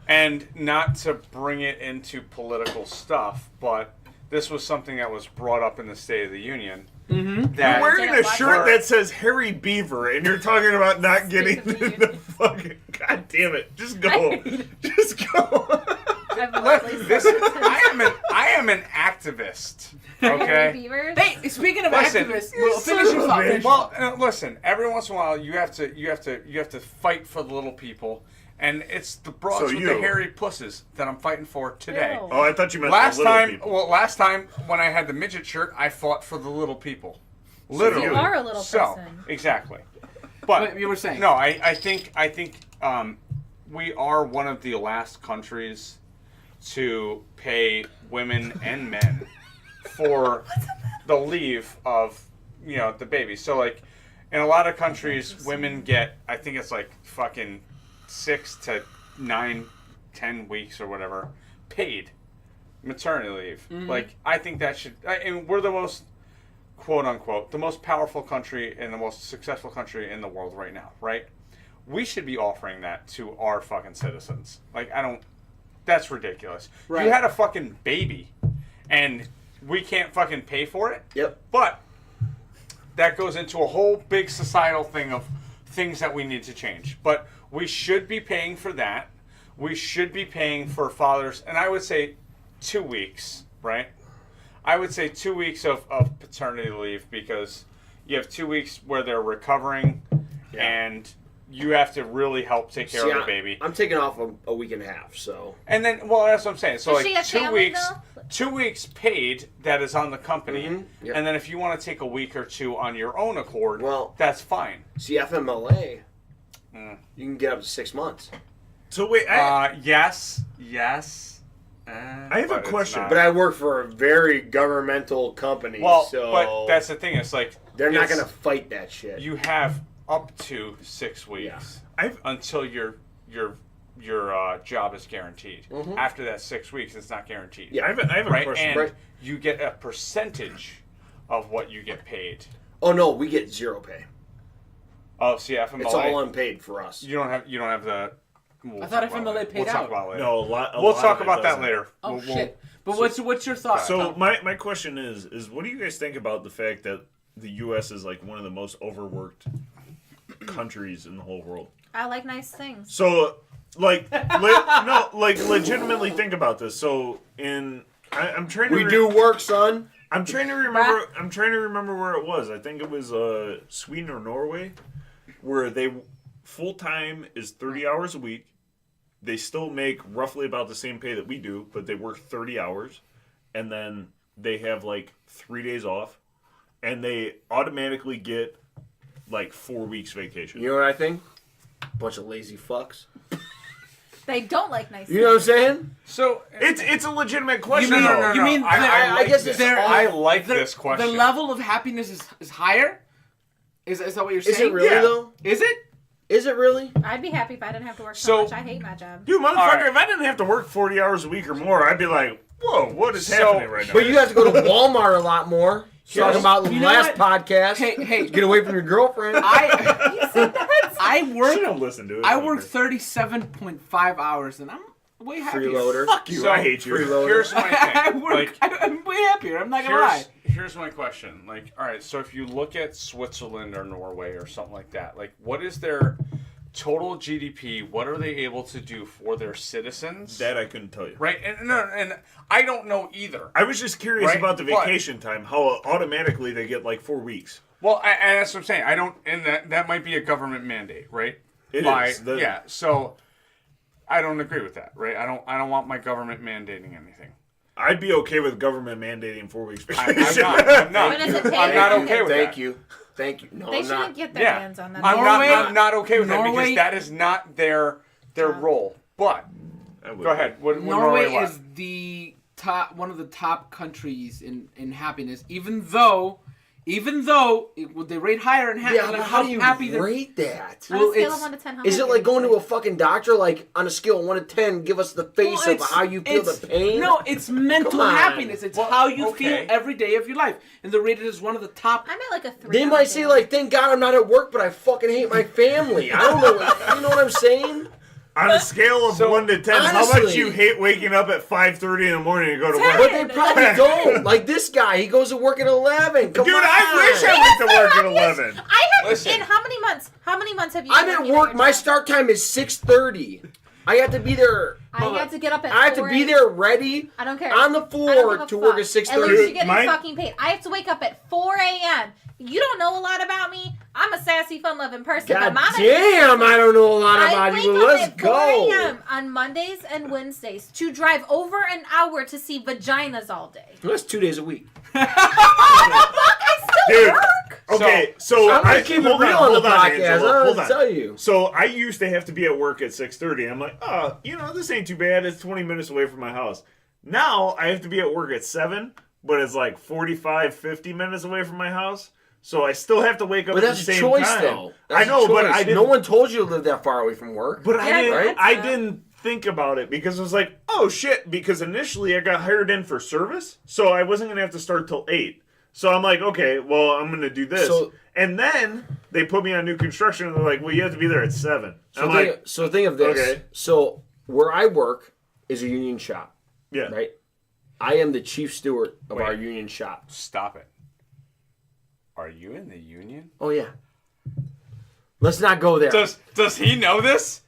and not to bring it into political stuff, but this was something that was brought up in the State of the Union. Mm-hmm. You're wearing a shirt that says Harry Beaver, and you're talking about not getting the fucking. God damn it! Just go. Just go. I am an activist. Okay. Beavers. Hey, speaking of Listen, activists, finish your thought. finish your Well, thought. listen. Every once in a while, you have to fight for the little people, and it's the broads with the hairy pusses that I'm fighting for today. Ew. Oh, I thought you meant Last the little time, people. last time when I had the midget shirt, I fought for the little people. Literally. You are a little person. Exactly. But What you were saying? no, I think we are one of the last countries to pay women and men for the leave of the baby. So like in a lot of countries, women get, I think it's like fucking 6 to 9, 10 weeks or whatever paid maternity leave. Like I think that should. And we're the most, quote unquote, the most powerful country and the most successful country in the world right now, right? We should be offering that to our fucking citizens. Like, that's ridiculous. Right. You had a fucking baby and we can't fucking pay for it? Yep. But that goes into a whole big societal thing of things that we need to change. But we should be paying for that. We should be paying for fathers, and I would say 2 weeks, right? I would say 2 weeks of paternity leave, because you have 2 weeks where they're recovering and you have to really help take care of the baby. I'm taking off a week and a half, so. And then, well, that's what I'm saying. So Is she a like 2 family, weeks, though? 2 weeks paid that is on the company, Yep. and then if you want to take a week or two on your own accord, Well- that's fine. See, FMLA, you can get up to 6 months. So wait, Yes. I have a question. But I work for a very governmental company, Well, so but that's the thing. It's like they're not it's- going to fight that shit. You have up to 6 weeks until your job is guaranteed. After that 6 weeks, it's not guaranteed. Yeah. I have a Right, question. and Right. you get a percentage of what you get paid. Oh no, we get zero pay. Oh, see, FMLA. It's all unpaid for us. You don't have the. I thought FMLA paid We'll talk out. about it later. No, We'll talk about that later. Oh We'll- shit! But what's your thought? So my question is what do you guys think about the fact that the U.S. is like one of the most overworked countries in the whole world? I like nice things. So, like, legitimately think about this. So, I'm trying to. We do work, son. I'm trying to remember. I'm trying to remember where it was. I think it was Sweden or Norway, where they full time is 30 hours a week. They still make roughly about the same pay that we do, but they work 30 hours, and then they have like 3 days off, and they automatically get like 4 weeks vacation. You know what I think? Bunch of lazy fucks. They don't like nice You know what I'm saying? So It's a legitimate question. mean- though. you mean I guess it's I like this question. The level of happiness is higher. Is that what you're saying? Is it really Yeah. though? Is it? Is it really? I'd be happy if I didn't have to work so So- much. I hate my job. Dude, motherfucker, All right. if I didn't have to work 40 hours a week or more, I'd be like, whoa, what is happening right now? But you have to go to Walmart a lot more. Talking about the You know last what? podcast. Hey, Get away from your girlfriend. I work. She don't listen to it. I work 37.5 hours, and I'm way happier. Freeloader. Fuck you. So, I hate you. Here's my I thing. work. Like, I'm way happier. I'm not gonna lie. here's my question. Like, all right, so if you look at Switzerland or Norway or something like that, like, what is their total GDP? What are they able to do for their citizens? That I couldn't tell you. Right, and I don't know either. I was just curious Right, about the but- vacation time. How automatically they get like 4 weeks. Well, and that's what I'm saying. I don't, and that might be a government mandate, right? It is. Yeah. So I don't agree with that, right? I don't want my government mandating anything. I'd be okay with government mandating 4 weeks I'm vacation. not. What does it take? I'm not okay with Thank that. you. Thank you. No, They I'm shouldn't not. get their Yeah, hands on that. I'm not okay with that because Norway- that is not their role. But I would. go ahead. What Norway what? is the one of the top countries in happiness. Even though they rate higher in Yeah, but how do you happy they're- rate that? On Well, a scale it's- of 1 to 10, how Is many it like going to a would you fucking doctor? Like on a scale of 1 to 10, give us the face Well, of how you feel the pain? No, it's mental Come on. happiness. It's Well, how you okay. feel every day of your life, and they're rated as one of the top. say? I'm at like a 3. They might say like, "Thank God I'm not at work, but I fucking hate my family." I don't know. You know what I'm saying? On a scale of 1 to 10, how much honestly- you hate waking up at 5:30 in the morning to go to work? But they probably don't. Like this guy, he goes to work at 11. Come Dude, on. I wish I went to work at 11. I have Listen. in how many months? How many months have you? I'm been at working work. your My job? start time is 6:30. I have to be there. I had to get up at. I have to 4 be a.m. there ready I don't care. on the I don't floor give a to work fuck. at 6:30. At least you're getting Mine- fucking paid. I have to wake up at 4 a.m. You don't know a lot about me. I'm a sassy, fun-loving person. God but mama damn, I don't know a lot I about wake you. up Let's at 4 go. a.m. on Mondays and Wednesdays to drive over an hour to see vaginas all day. That's 2 days a week. I still Dude. work. Okay, so I'm gonna keep it real on the podcast. Angelo, I hold don't on. tell you. So I used to have to be at work at 6:30. I'm like, oh, this ain't too bad. It's 20 minutes away from my house. Now I have to be at work at 7, but it's like 45, 50 minutes away from my house. So I still have to wake up But at that's the a same choice, time. though. I That's a know, but choice. I didn't. No one told you to live that far away from work. But Yeah, right? I didn't think about it because it was like, oh shit, because initially I got hired in for service, so I wasn't gonna have to start till 8. So I'm like, okay, well I'm gonna do this. So- and then they put me on new construction and they're like, well you have to be there at 7. So I'm think, like, so think of this. okay. So where I work is a union shop, yeah. right? I am the chief steward of Wait. our union shop. Stop it. Are you in the union? Oh yeah. Let's not go there. Does he know this?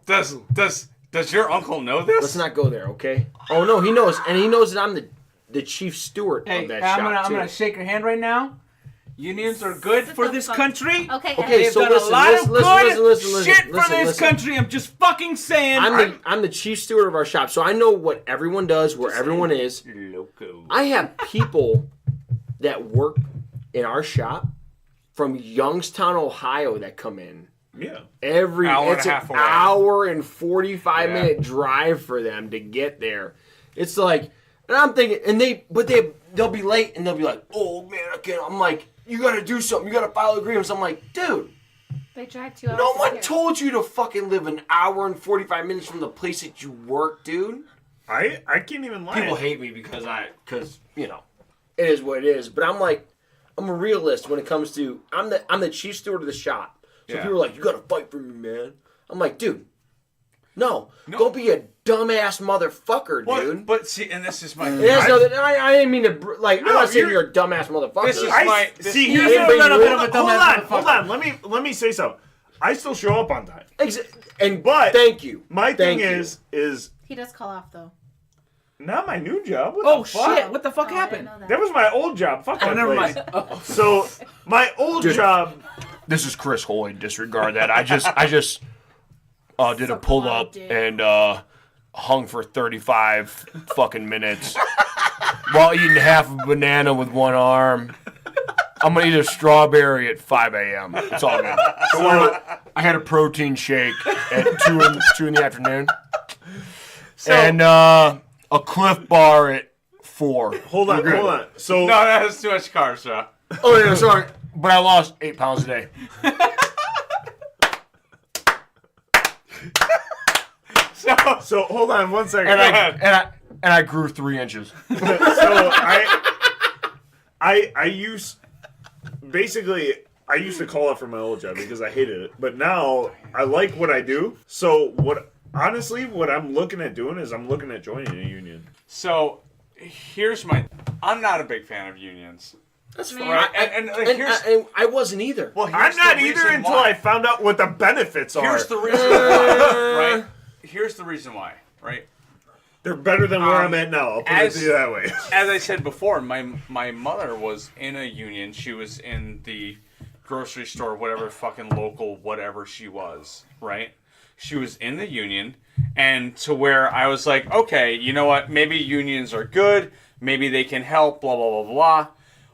Does your uncle know this? Let's not go there, okay? Oh no, he knows, and he knows that I'm the chief steward Hey, of that I'm shop gonna too. shake your hand right now. Unions are good Sit for the this fuck- country. Okay. Okay, They've so done listen, a lot listen, of listen, good listen, shit for listen, this listen. country. I'm just fucking saying. I'm the chief steward of our shop, so I know what everyone does, where everyone is. Loco. I have people that work in our shop from Youngstown, Ohio, that come in. Yeah. Every Hour and it's a an half away. hour and 45-minute Yeah. drive for them to get there. It's like, and I'm thinking, and they'll be late and they'll be like, "Oh man, I can't." I'm like, "You got to do something. You got to file agreements." I'm like, "Dude, They drive 2 hours. no to one here. told you to fucking live an hour and 45 minutes from the place that you work, dude." I can't even lie. People hate me because you know, it is what it is. But I'm like, I'm a realist when it comes to I'm the chief steward of the shop. So Yeah. people are like, "You gotta fight for me, man." I'm like, dude, no. Go be a dumbass motherfucker, dude. But see, and this is my. It has no, I didn't mean to I'm not saying you're a dumbass motherfucker. This is I this- see. You're Here's a little bit of a hold dumbass on, hold on. Let me say something. I still show up on time. But thank you. My Thank thing you. is He does call off though. not my new job. What Oh the fuck? shit! What the fuck Oh, I didn't happened? know that. That was my old job. Fuck Oh, that never place. mind. Oh. So my old job. This is Chris Hoy. Disregard that. I just did a pull up dude. and hung for 35 fucking minutes while eating half a banana with one arm. I'm gonna eat a strawberry at 5 a.m. It's all good. So I had a protein shake at 2 in the afternoon, and a Cliff Bar at 4. Hold on. So No, that's too much carbs, bro. Oh yeah, sorry, but I lost 8 pounds a day. so hold on one second. And I grew 3 inches. So I used to call it for my old job because I hated it, but now I like what I do. So what I'm looking at doing is I'm looking at joining a union. So I'm not a big fan of unions. That's fine. Right? And I wasn't either. Well, I'm not either until I found out what the benefits are. Here's the reason why, right? Here's the reason why, right? They're better than where I'm at now. I'll put it to you that way. As I said before, my mother was in a union. She was in the grocery store, whatever fucking local whatever she was, right? She was in the union, and to where I was like, okay, you know what? Maybe unions are good. Maybe they can help, blah, blah, blah, blah.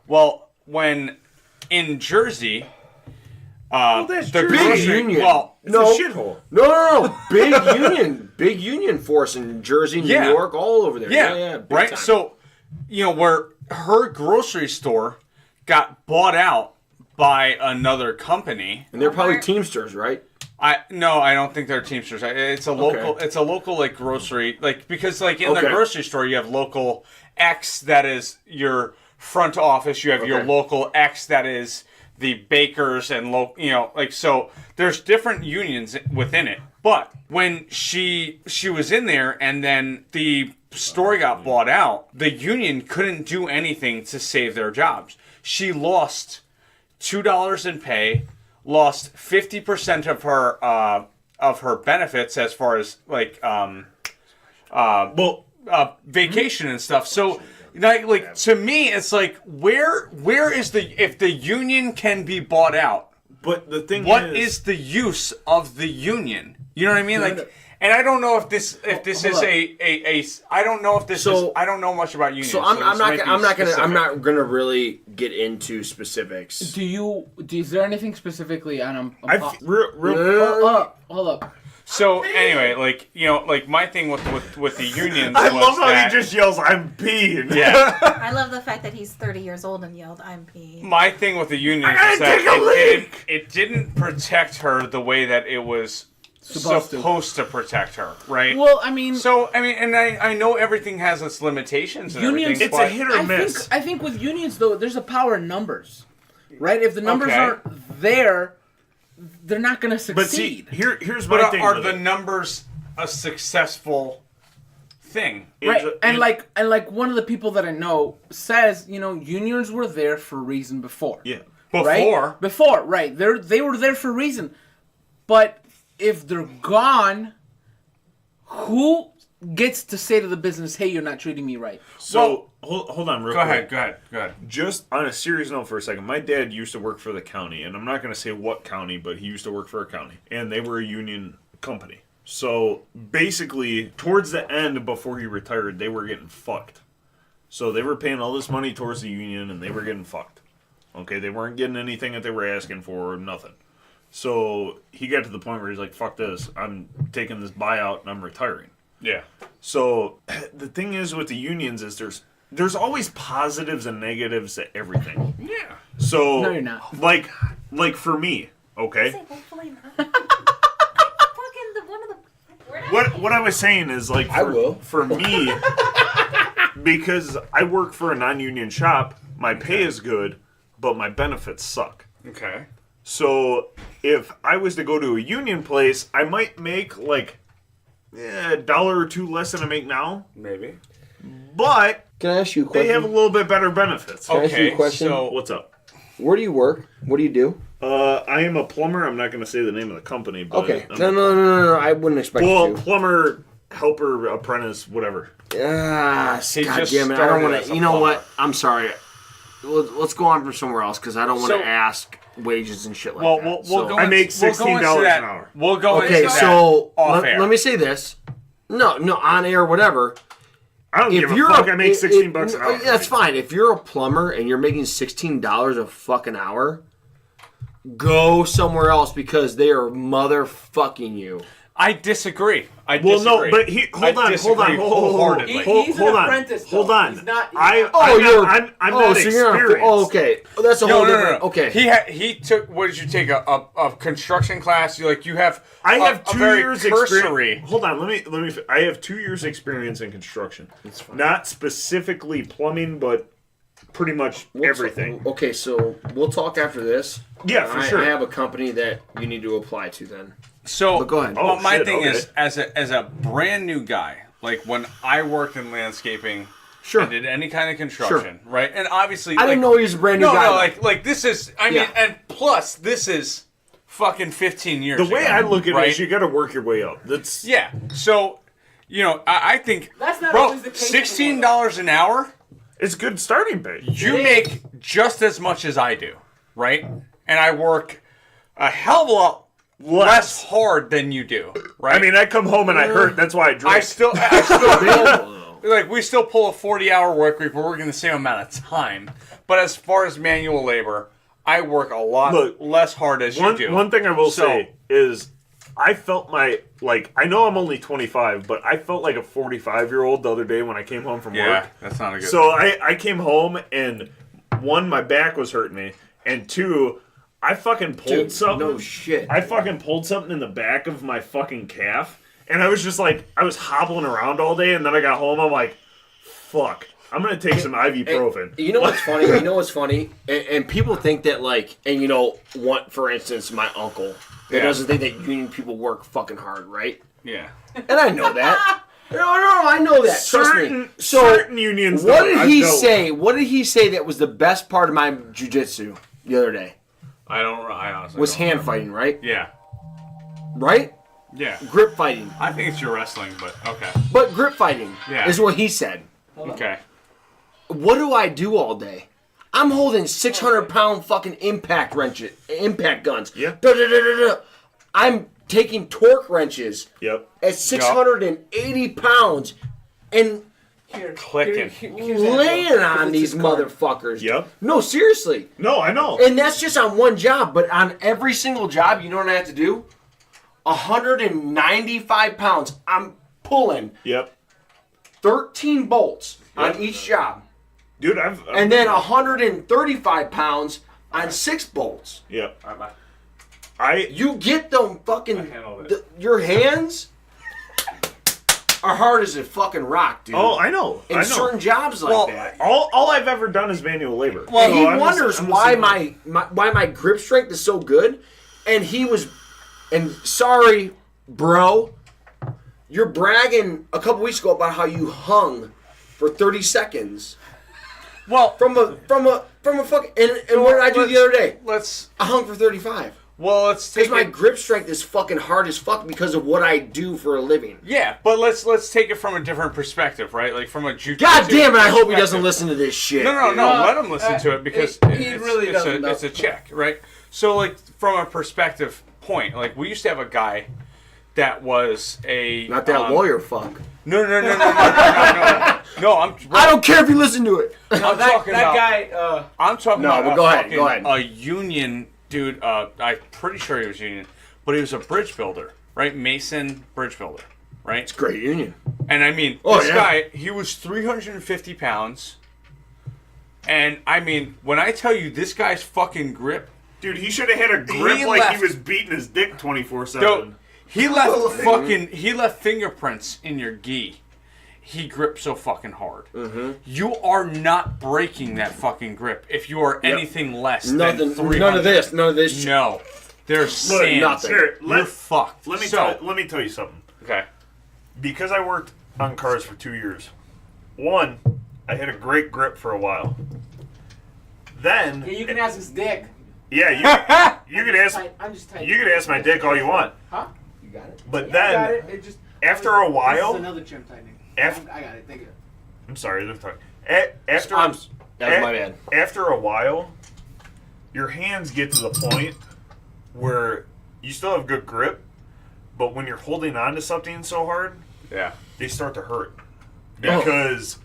Well, when in Jersey, That's the big grocery, union. well, It's a shithole. No. Big union force in Jersey, New York, all over there. Yeah, big right. time. So, where her grocery store got bought out by another company, and they're probably Teamsters, right? I don't think they're Teamsters. It's a local. Okay. It's a local like grocery, like because like in the Okay. grocery store you have local X that is your front office. You have your Okay. local X that is the bakers and so there's different unions within it. But when she was in there and then the store got bought out, the union couldn't do anything to save their jobs. She lost $2 in pay, lost 50% of her benefits as far as like vacation and stuff. So like to me it's like where is if the union can be bought out, But the thing what is the use of the union? You know what I mean? Like, and I don't know if this is I don't know if this is I don't know much about unions. So I'm not gonna really get into specifics. Is there anything specifically on hold up. So anyway, like my thing with the unions. I was love how that, he just yells, "I'm peeing." Yeah. I love the fact that he's 30 years old and yelled, "I'm peeing." My thing with the unions is that it didn't protect her the way that it was supposed to protect her, right? Well, I mean, and I know everything has its limitations and unions. everything. It's a hit or miss. I think with unions though, there's a power in numbers, right? If the numbers Okay. aren't there, they're not going to But see, succeed. here's my But thing. are with the it. numbers a successful thing? Right, and like one of the people that I know says, unions were there for a reason before. Yeah. Before, right? They were there for a reason, but if they're gone, who gets to say to the business, "Hey, you're not treating me right"? So hold on, real Go quick. ahead. Just on a serious note for a second, my dad used to work for the county, and I'm not going to say what county, but he used to work for a county, and they were a union company. So basically, towards the end, before he retired, they were getting fucked. So they were paying all this money towards the union, and they were getting fucked. Okay, they weren't getting anything that they were asking for, or nothing. So he got to the point where he's like, "Fuck this! I'm taking this buyout, and I'm retiring." Yeah. So the thing is with the unions is there's always positives and negatives to everything. Yeah. So No, you're not. Like for me, okay. Hopefully not. Fucking one of the. What I was saying is like for me, because I work for a non-union shop, my pay is good, but my benefits suck. Okay. So if I was to go to a union place, I might make like $1 or $2 less than I make now, Maybe. but Can I ask you a question? they have a little bit better benefits. Can I ask you a question? So What's up? Where do you work? What do you do? I am a plumber. I'm not going to say the name of the company, but Okay. No. I wouldn't expect Well, you to. plumber, helper, apprentice, whatever. He God just damn it! I don't started want as to. a You know plumber. what? I'm sorry. Let's go on from somewhere else because I don't want to So- ask wages and shit like Well, that. we'll So- go. I make we'll go $16 into that. an hour. We'll go Okay, into that so off air. let me say this. No, on air, whatever. I don't If give a you're fuck. I make $16 an hour. That's fine. If you're a plumber and you're making $16 a fucking hour, go somewhere else because they are motherfucking you. I disagree. Well, no, but hold on. wholeheartedly. He's an Hold on. apprentice, though. Hold on. He's not- I'm Oh, not so you're not. experienced. Oh, okay. That's a whole different. Okay. He took. What did you take? A construction class? You have. I have a 2 very years cursory. experience. Hold on, let me. I have 2 years experience in construction. Not specifically plumbing, but pretty much everything. Okay, so we'll talk after this. Yeah, for sure. I have a company that you need to apply to then. So, But go ahead. Well, my shit, thing okay. is, as a brand new guy, like when I worked in landscaping, Sure. I did any kind of construction, right? And obviously, I didn't know he was a brand new guy. No, like this is. I mean, Yeah. and plus, this is fucking 15 years. The way ago, I look at right? it is you got to work your way up. That's Yeah. So, I think, That's not bro, always the case $16 an hour, it's good starting pay. you make just as much as I do, right? And I work a hell of a lot less hard than you do, right? I mean, I come home and I hurt. That's why I drink. I still like we still pull a 40-hour work week. We're working the same amount of time, but as far as manual labor, I work a lot less hard as you do. One thing I will So- say is I felt I know I'm only 25, but I felt like a 45-year-old the other day when I came home from work. that's not a good. So I came home and one, my back was hurting me, and two, I fucking pulled something. No shit. I fucking pulled something in the back of my fucking calf, and I was just like, I was hobbling around all day, and then I got home, I'm like, fuck, I'm gonna take some ibuprofen. You know what's funny? And people think that for instance, my uncle that doesn't think that union people work fucking hard, right? Yeah. And I know that. No, I know that. Trust me. So, certain unions. what did he don't. say? What did he say that was the best part of my jujitsu the other day? I honestly Was don't. hand fighting, right? Yeah. Right? Yeah. Grip fighting. I think it's your wrestling, but okay. But grip fighting Yeah. is what he said. Okay. What do I do all day? I'm holding 600-pound fucking impact guns. Yeah. I'm taking torque wrenches Yep. at 680 pounds and Clicking. laying on these motherfuckers. Yep. No, seriously. No, I know. And that's just on one job, but on every single job, you know what I have to do? 195 pounds. I'm pulling Yep. 13 bolts on Yep. each job. Dude, I've And then 135 pounds on 6 bolts. Yep. All right, bye. You get them fucking... handled it. your hands are hard as a fucking rock, dude. Oh, I know. In I know. certain jobs like that. All I've ever done is manual labor. And So he I'm wonders I'm why saying- why my grip strength is so good. And he was... And sorry, bro. You're bragging a couple weeks ago about how you hung for 30 seconds. Well, From a fucking... And what did I do the other day? Let's I hung for 35. take Because my it. grip strength is fucking hard as fuck because of what I do for a living. Yeah, but let's take it from a different perspective, right? Like from a jujitsu. God damn it, I hope he doesn't perspective. listen to this shit. No, dude. let him listen to it because he really doesn't, it's a check, right? So, like, from a perspective point, like, we used to have a guy that was a... Not that lawyer fuck. No. No, I don't care if you listen to it. I'm talking about... guy. I'm talking No, about but a go ahead, fucking- go ahead. a union dude. I'm pretty sure he was union, but he was a bridge builder, right? Mason bridge builder, right? Great union. And I mean, Oh, this yeah. guy, he was 350 pounds. And I mean, when I tell you this guy's fucking grip, Dude, he should have had a grip He like left- he was beating his dick 24/7. dude, he left fingerprints in your gi. He gripped so fucking hard. Mm-hmm. You are not breaking that fucking grip if you are anything less than 300. None of this. None of this. No. There's sand. nothing. Here, You're fucked. Let me tell you something. Okay. Because I worked on cars for 2 years. One, I had a great grip for a while. Then, You can ask his dick. yeah, you could ask I'm just tight. you could ask my dick all you want. Huh? You got it? But I then, got it. It just, after a This is while, another gym tightening. I got it. Thank you. I'm sorry, they're talking. After That's my bad. After a while, your hands get to the point where you still have good grip, but when you're holding on to something so hard, Yeah. they start to hurt. Because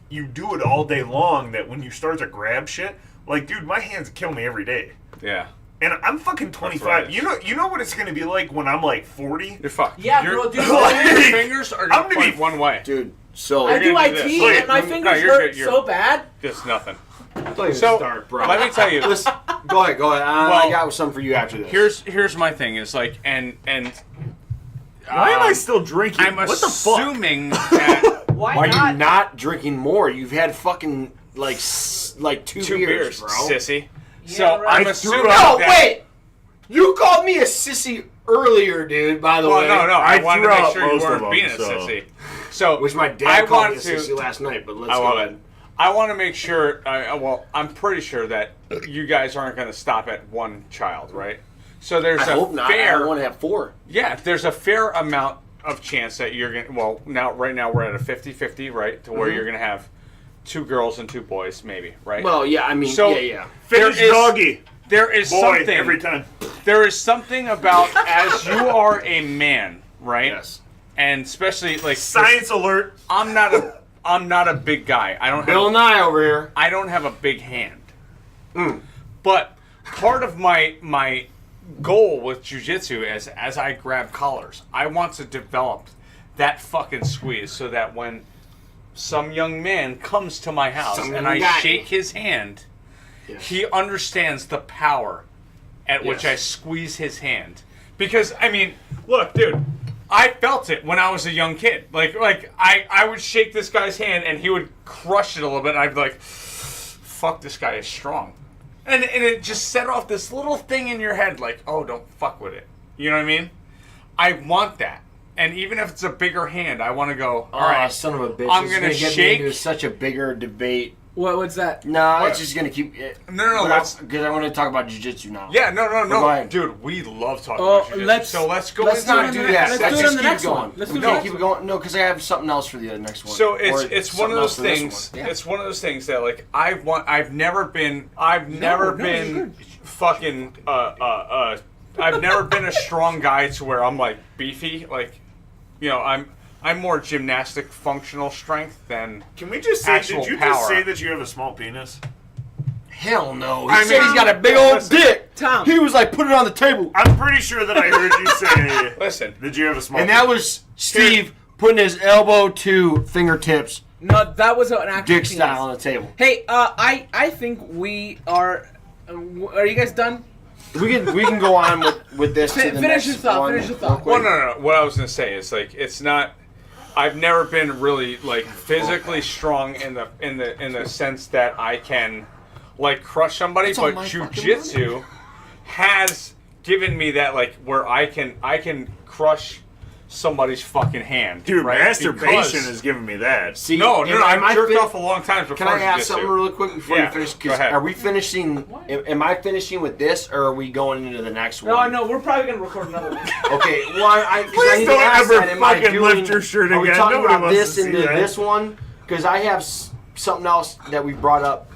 you do it all day long that when you start to grab shit, like, dude, my hands kill me every day. Yeah. And I'm fucking 25. right. You know what it's going to be like when I'm like 40? You're fucked. Yeah, your, bro, dude. Your fingers are I'm going gonna to point be- one way. Dude, so... I do gonna IT do this. and my No, fingers you're hurt good, you're- so bad. Just nothing. so, So, start, bro. let me tell you. Listen, go ahead. I Well, got something for you after this. Here's my thing is like and Why am I still drinking? I'm what the fuck? assuming that Why Why not? are you not drinking more? You've had fucking like 2 2 beers, beers, bro. sissy. Yeah, So right. I'm I assuming threw No, that, wait! You called me a sissy earlier, dude, by the way. Well, no. I I wanted threw to make out sure you most of weren't them, being a so- sissy. So Which my I dad called me want a to. sissy last night, but let's I go love ahead. it. I want to make sure. Well, I'm pretty sure that you guys aren't going to stop at one child, right? So there's I a hope not. fair. I want to have 4. Yeah, there's a fair amount of chance that you're going to. Well, right now we're at a 50-50, right? To where you're going to have 2 girls and 2 boys, maybe, right? Well, yeah, I mean, So- yeah. Finish There is- Doggy. there is Boy, something. every time. There is something about as you are a man, right? Yes. And especially like Science alert. I'm not a big guy. I don't Bill have Nye over here. I don't have a big hand. But part of my goal with jiu-jitsu is as I grab collars, I want to develop that fucking squeeze so that when some young man comes to my house Some and young I guy. shake his hand, Yes. he understands the power at which Yes. I squeeze his hand. Because I mean, look, dude, I felt it when I was a young kid. Like I would shake this guy's hand and he would crush it a little bit and I'd be like, fuck, this guy is strong. And it just set off this little thing in your head like, oh, don't fuck with it. You know what I mean? I want that. And even if it's a bigger hand, I want to go, all right, son of a bitch. I'm This gonna is get shake- me into such a bigger debate. What's that? No, What? it's just gonna keep. No, let's- because I want to talk about jiu-jitsu now. yeah, no, Go ahead. dude, we love talking Oh, about jiu-jitsu. let's- So let's go Let's into not it. do Let's that. do it Let's on just the keep next going. one. Let's We do the can't next keep it one. going. No, because I have something else for the next one. So Or it's one something of those else for this things. one. It's one of those things that like I've never been fucking I've never been a strong guy to where I'm like beefy. Like, you know, I'm more gymnastic functional strength than Can we just say? Actual Did you power. just say that you have a small penis? Hell no. I He said mean- he's got a big old dick. Tom. He was like, put it on the table. I'm pretty sure that I heard you say listen. that you have a small. And that was Steve putting his elbow to fingertips, No, that was an actual dick penis. style on the table. Hey, I think we are. Are you guys done? We can go on with this to the Finish next your thought, one. finish your thought. Well, no. What I was gonna say is like it's not. I've never been really like physically strong in the sense that I can like crush somebody, That's on but my fucking jujitsu has given me that like where I can crush somebody's fucking hand. Dude, right? masturbation Because- is giving me that. See, No, am I I've jerked fin- off a long time before Can I ask jiu-jitsu. something really quick before Yeah, you finish? go ahead. Are we finishing? Am I finishing with this, or are we going into the next one? No, we're probably gonna record another one. Okay, well, I Please need to don't ask ever that. Am I fucking doing, lift your shirt Are we again. talking Nobody about wants this to see into that. this one? Because I have something else that we brought up.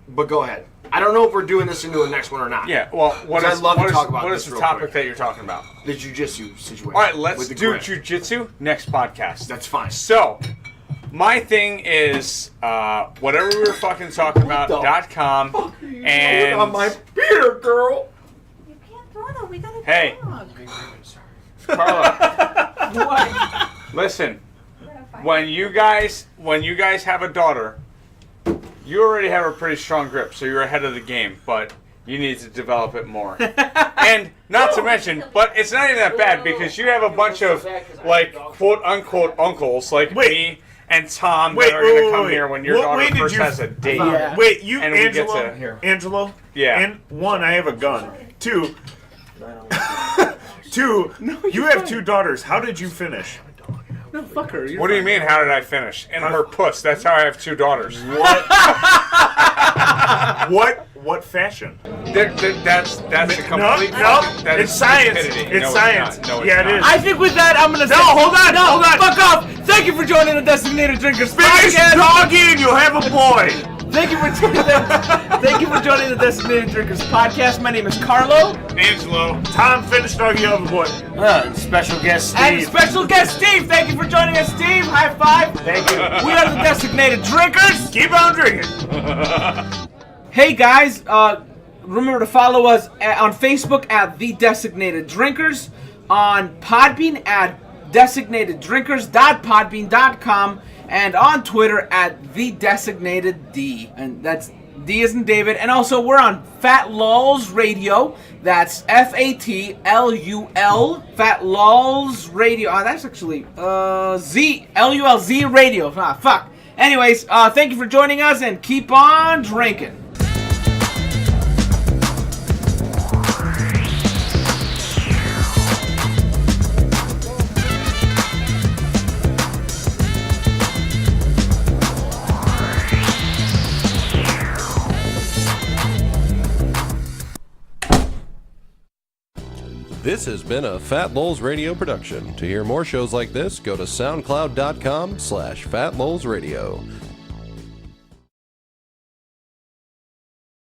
But go ahead. I don't know if we're doing this into the next one or not. Yeah, well, what 'Cause is I'd love to what is- talk about what this is the real topic quick. that you're talking about? The jiu-jitsu situation. All right, let's with the do grip. jujitsu next podcast. That's fine. So, my thing is whatever we were fucking talking about the .com and on my beer, girl. You can't throw them. We got a Hey. dog. Carla, listen. When you guys have a daughter, you already have a pretty strong grip, so you're ahead of the game. But you need to develop it more. And not to mention, but it's not even that bad because you have a bunch of like quote unquote uncles like me and Tom that are going to come here when your What daughter way did first you- has a date. Yeah. Wait, you, And we get Angelo? to- Angelo? Yeah. And one, I have a gun. Two, you have 2 daughters. How did you finish? No, fuck her. What do you mean? How did I finish? In her puss. That's how I have 2 daughters. What fashion? That's a complete. No, that it's is science. stupidity. It's No, science. It's not. No, it's Yeah, it not. is. I think with that, I'm gonna. No, hold on, No, hold on. fuck off! Thank you for joining the Designated Drinkers Finish podcast. Doggy and you'll have a boy. Thank you for joining the Designated Drinkers podcast. My name is Carlo, Angelo. Tom, finish Doggy, you'll have a boy. And special guest Steve. and special guest Steve. Thank you for joining us, Steve. High five. Thank you. We are the Designated Drinkers. Keep on drinking. Hey guys, remember to follow us on Facebook at The Designated Drinkers, on Podbean at designateddrinkers.podbean.com, and on Twitter at The Designated D. And that's D as in David. And also we're on Fat Lulz Radio. That's FATLUL. Fat Lulz Radio. Oh, that's actually Z LULZ Radio. Ah, fuck. Anyways, thank you for joining us, and keep on drinking. This has been a Fat Lowell's Radio production. To hear more shows like this, go to soundcloud.com/FatLowellsRadio.